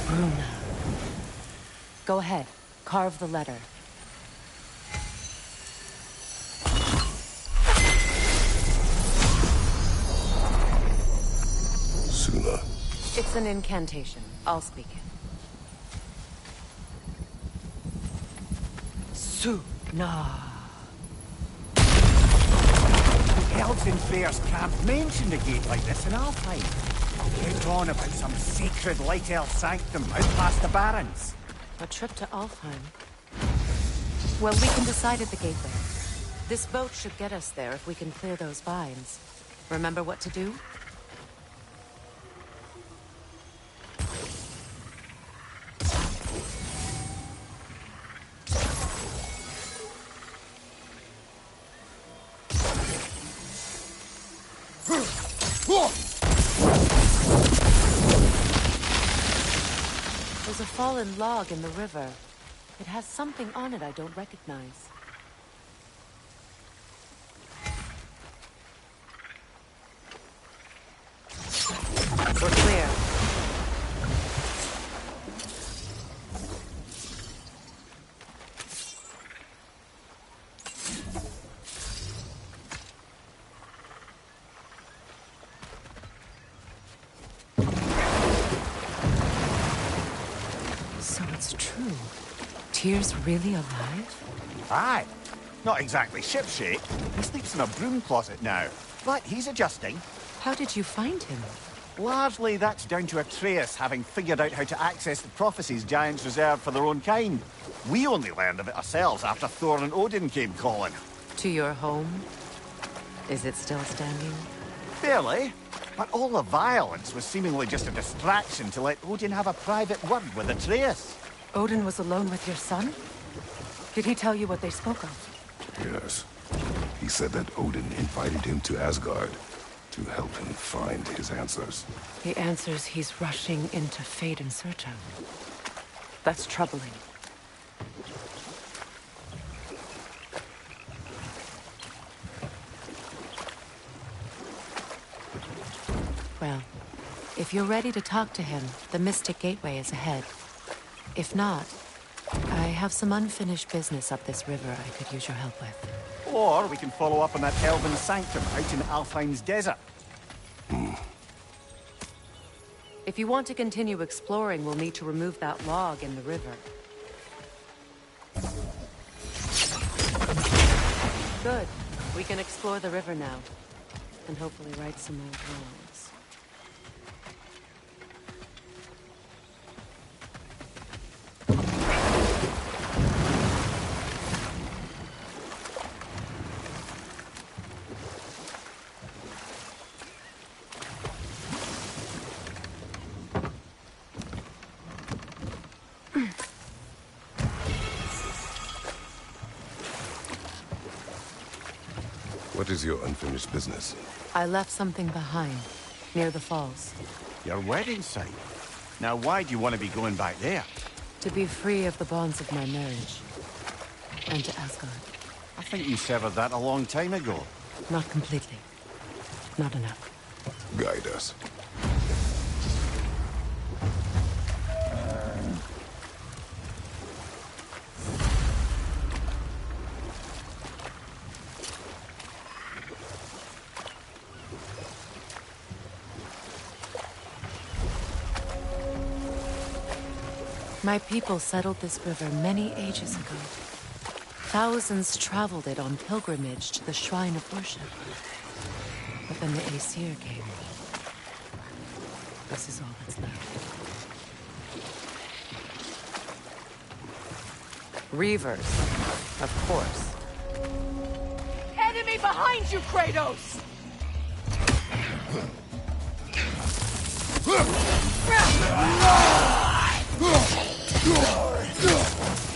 Bruna. Go ahead. Carve the letter. Suna. It's an incantation. I'll speak it. Elves in Freyr's camp mentioned a gate like this in Alfheim. Kept on about some sacred light elf sanctum out past the barrens. A trip to Alfheim. Well, we can decide at the gateway. This boat should get us there if we can clear those vines. Remember what to do? There's a fallen log in the river. It has something on it I don't recognize. We're clear. So it's true. Tyr's really alive? Aye. Not exactly shipshape. He sleeps in a broom closet now. But he's adjusting. How did you find him? Largely, that's down to Atreus having figured out how to access the prophecies giants reserved for their own kind. We only learned of it ourselves after Thor and Odin came calling. To your home? Is it still standing? Fairly. But all the violence was seemingly just a distraction to let Odin have a private word with Atreus. Odin was alone with your son? Did he tell you what they spoke of? Yes. He said that Odin invited him to Asgard to help him find his answers. The answers he's rushing into fate in search of. That's troubling. Well, if you're ready to talk to him, the Mystic Gateway is ahead. If not, I have some unfinished business up this river I could use your help with. Or we can follow up on that elven sanctum out in Alfheim's desert. If you want to continue exploring, we'll need to remove that log in the river. Good. We can explore the river now. And hopefully right some old wrongs. What is your unfinished business? I left something behind, near the falls. Your wedding site. Now why do you want to be going back there? To be free of the bonds of my marriage. And to Asgard. I think you severed that a long time ago. Not completely. Not enough. Guide us. My people settled this river many ages ago. Thousands traveled it on pilgrimage to the shrine of worship. But then the Aesir came. This is all that's left. Reavers, of course. Enemy behind you, Kratos!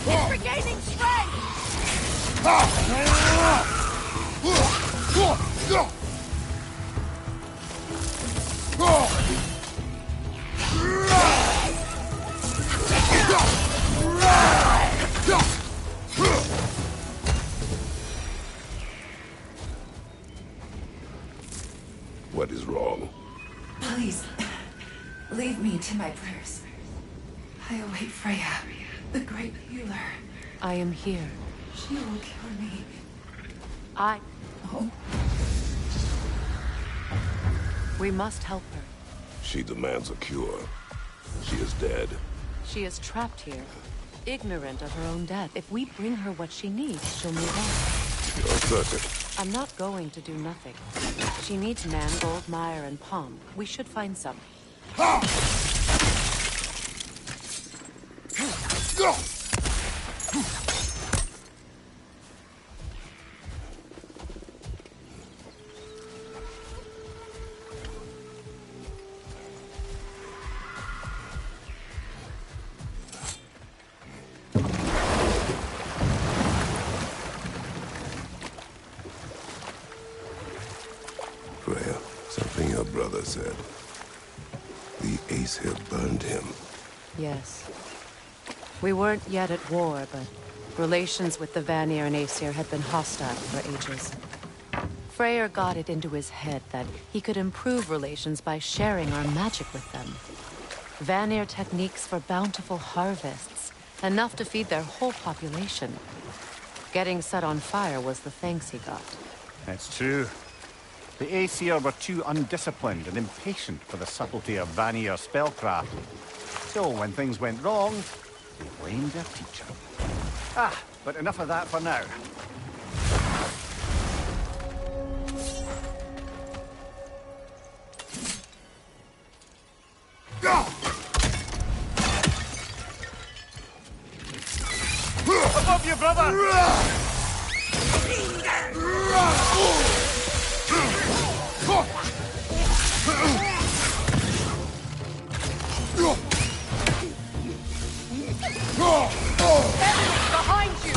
It's regaining strength! What is wrong? Please, leave me to my prayers. I await Freya, the great healer. I am here. She will cure me. Oh. We must help her. She demands a cure. She is dead. She is trapped here. ignorant of her own death. If we bring her what she needs, she'll move on. You're certain? I'm not going to do nothing. She needs mangold, mire, and palm. We should find some. Freya, something your brother said. The Aesir burned him. Yes. We weren't yet at war, but relations with the Vanir and Aesir had been hostile for ages. Freyr got it into his head that he could improve relations by sharing our magic with them. Vanir techniques for bountiful harvests, enough to feed their whole population. Getting set on fire was the thanks he got. That's true. The Aesir were too undisciplined and impatient for the subtlety of Vanir spellcraft. So when things went wrong, they blamed their teacher. But enough of that for now. Above you, brother! Behind you!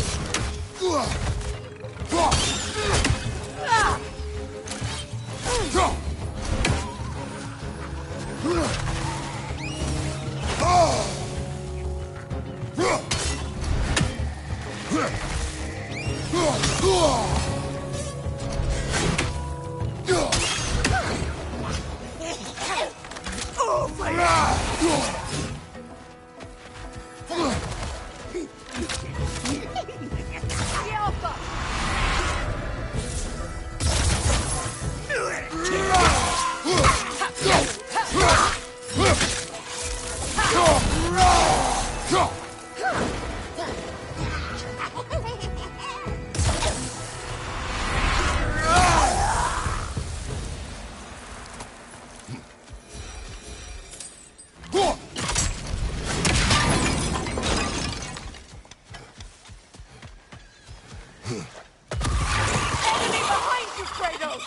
Enemy behind you, Kratos!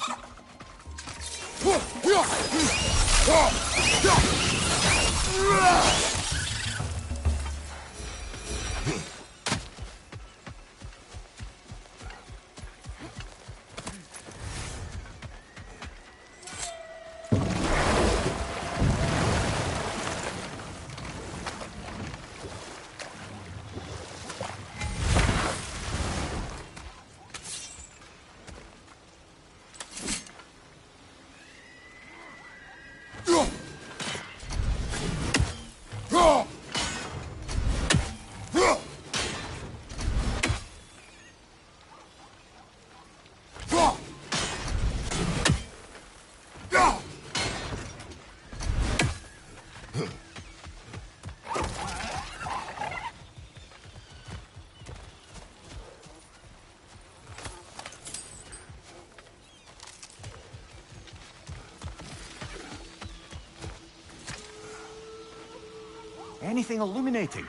Anything illuminating?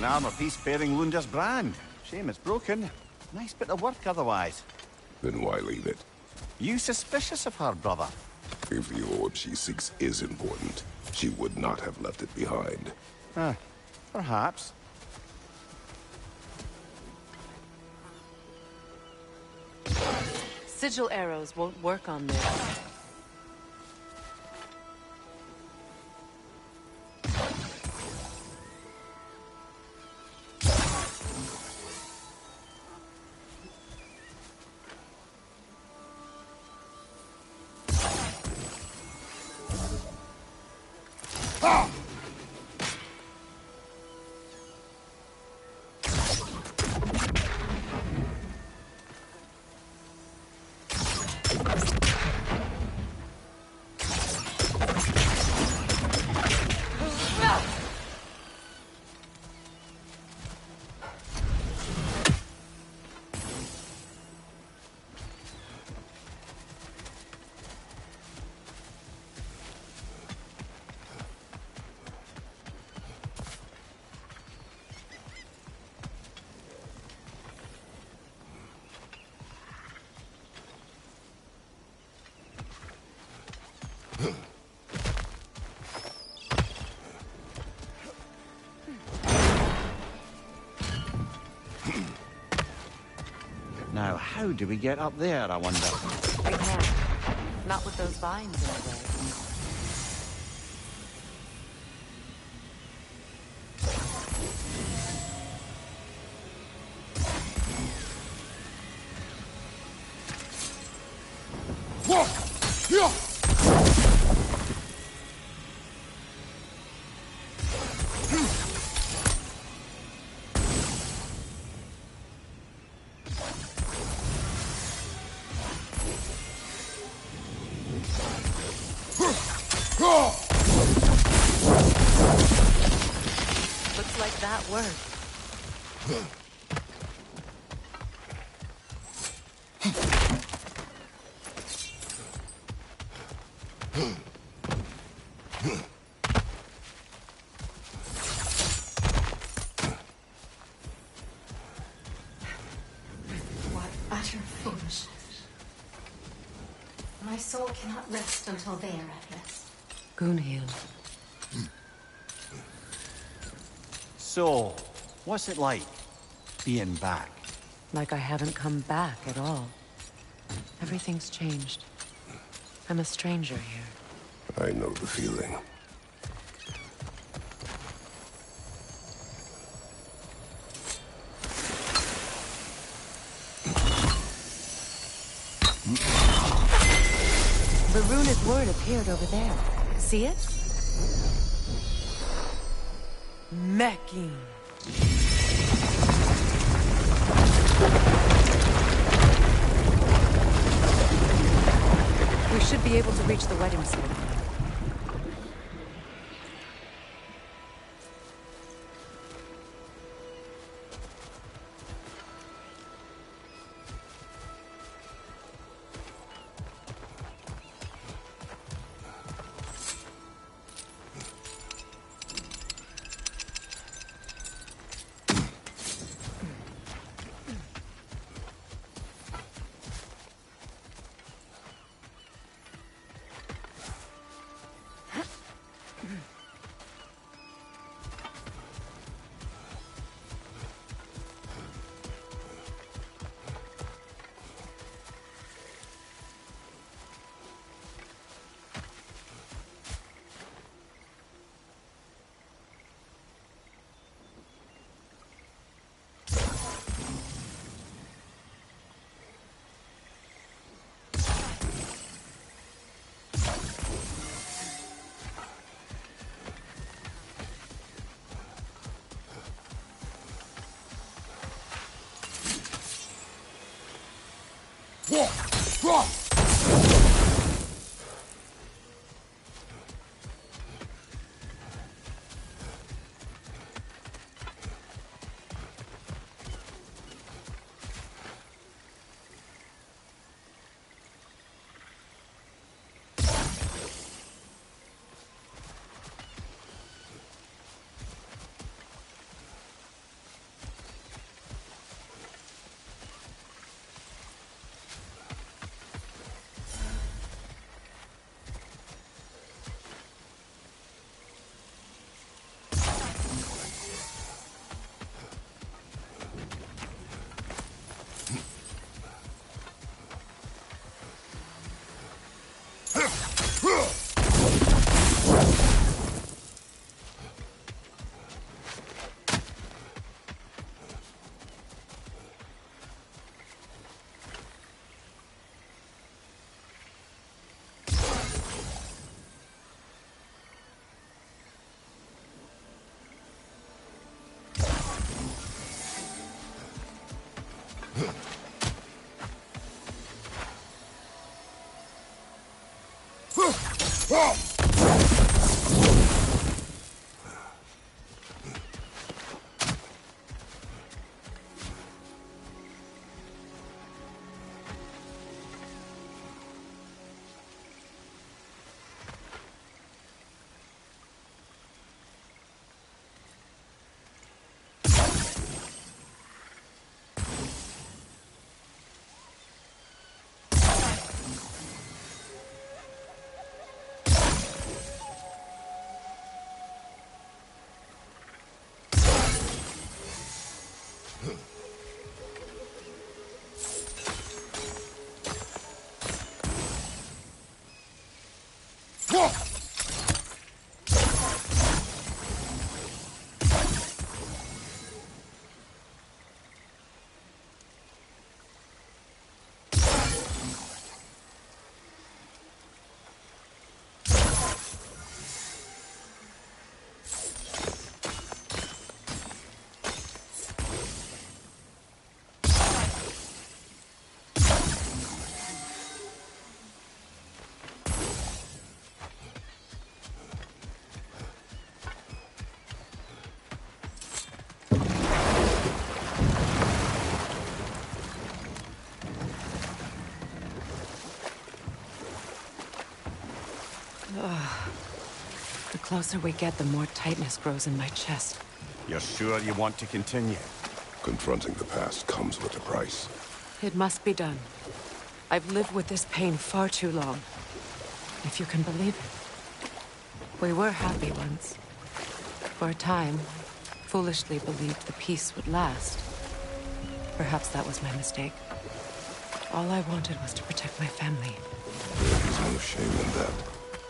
An armor piece bearing Lunda's brand. Shame it's broken. Nice bit of work otherwise. Then why leave it? You suspicious of her, brother? If the orb she seeks is important, she would not have left it behind. Perhaps. Sigil arrows won't work on this. Now, how do we get up there, I wonder? We can't. Not with those vines in the way. Looks like that worked. What utter foolishness. My soul cannot rest until they are at rest. Gunhild. So, what's it like, being back? Like I haven't come back at all. Everything's changed. I'm a stranger here. I know the feeling. The runic word appeared over there. See it? Mecking. We should be able to reach the wedding ceremony. The closer we get, the more tightness grows in my chest. You're sure you want to continue? Confronting the past comes with a price. It must be done. I've lived with this pain far too long. If you can believe it. We were happy once. For a time, foolishly believed the peace would last. Perhaps that was my mistake. All I wanted was to protect my family. There's no shame in that.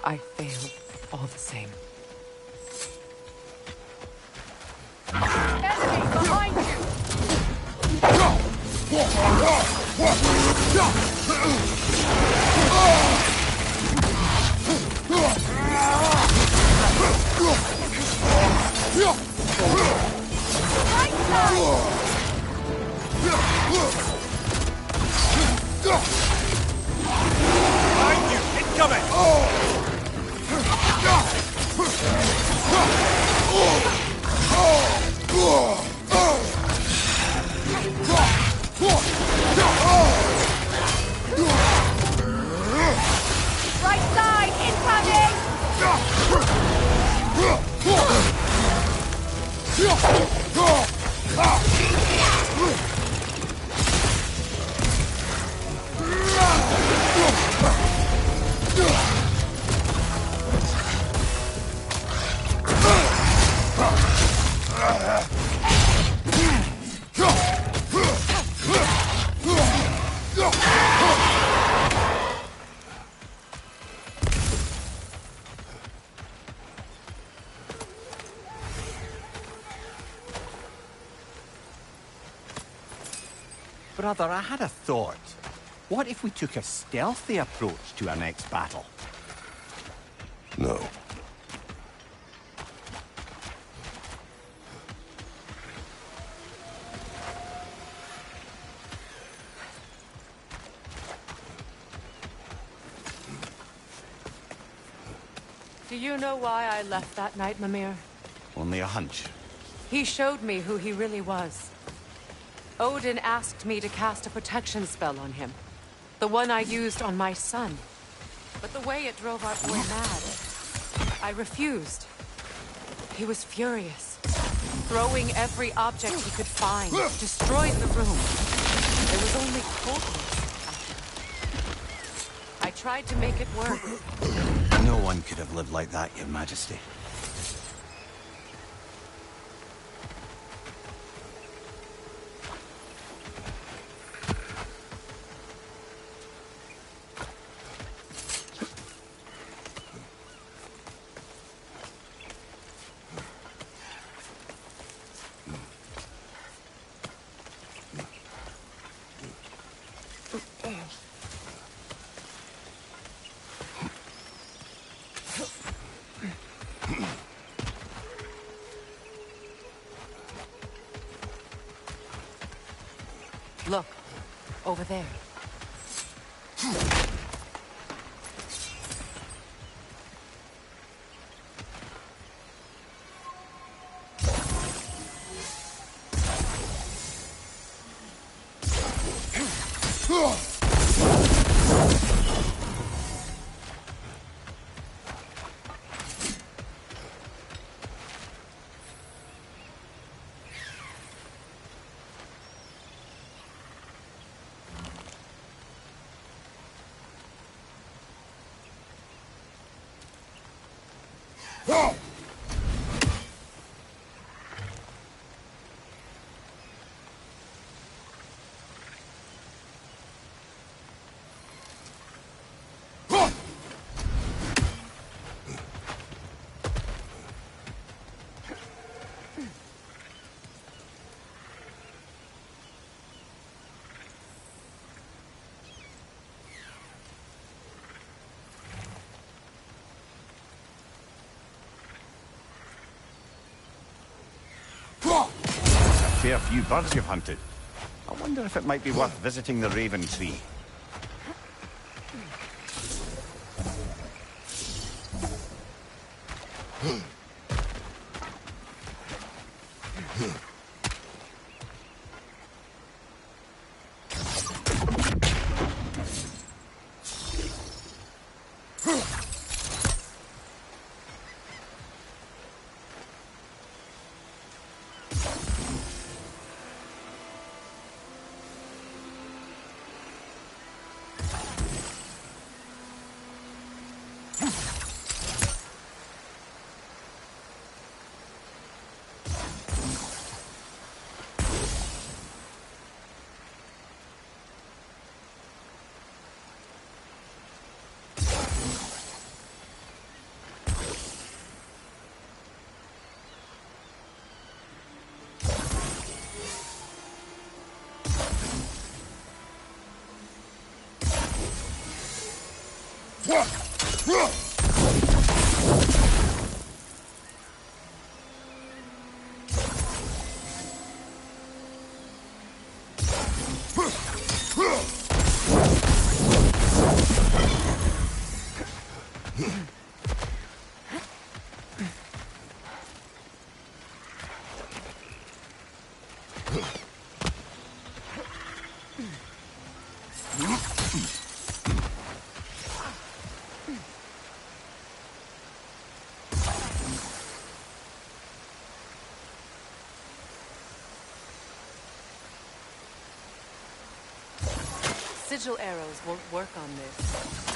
I failed, all the same. Enemy behind you! Right side! Behind you! Incoming! Right side, incoming! Brother, I had a thought. What if we took a stealthy approach to our next battle? No. Do you know why I left that night, Mimir? Only a hunch. He showed me who he really was. Odin asked me to cast a protection spell on him. The one I used on my son. But the way it drove our boy mad, I refused. He was furious, throwing every object he could find, destroyed the room. There was only coldness after. I tried to make it work. No one could have lived like that, Your Majesty. Look, over there. Fair few birds you've hunted. I wonder if it might be worth visiting the Raven Tree. Sigil arrows won't work on this.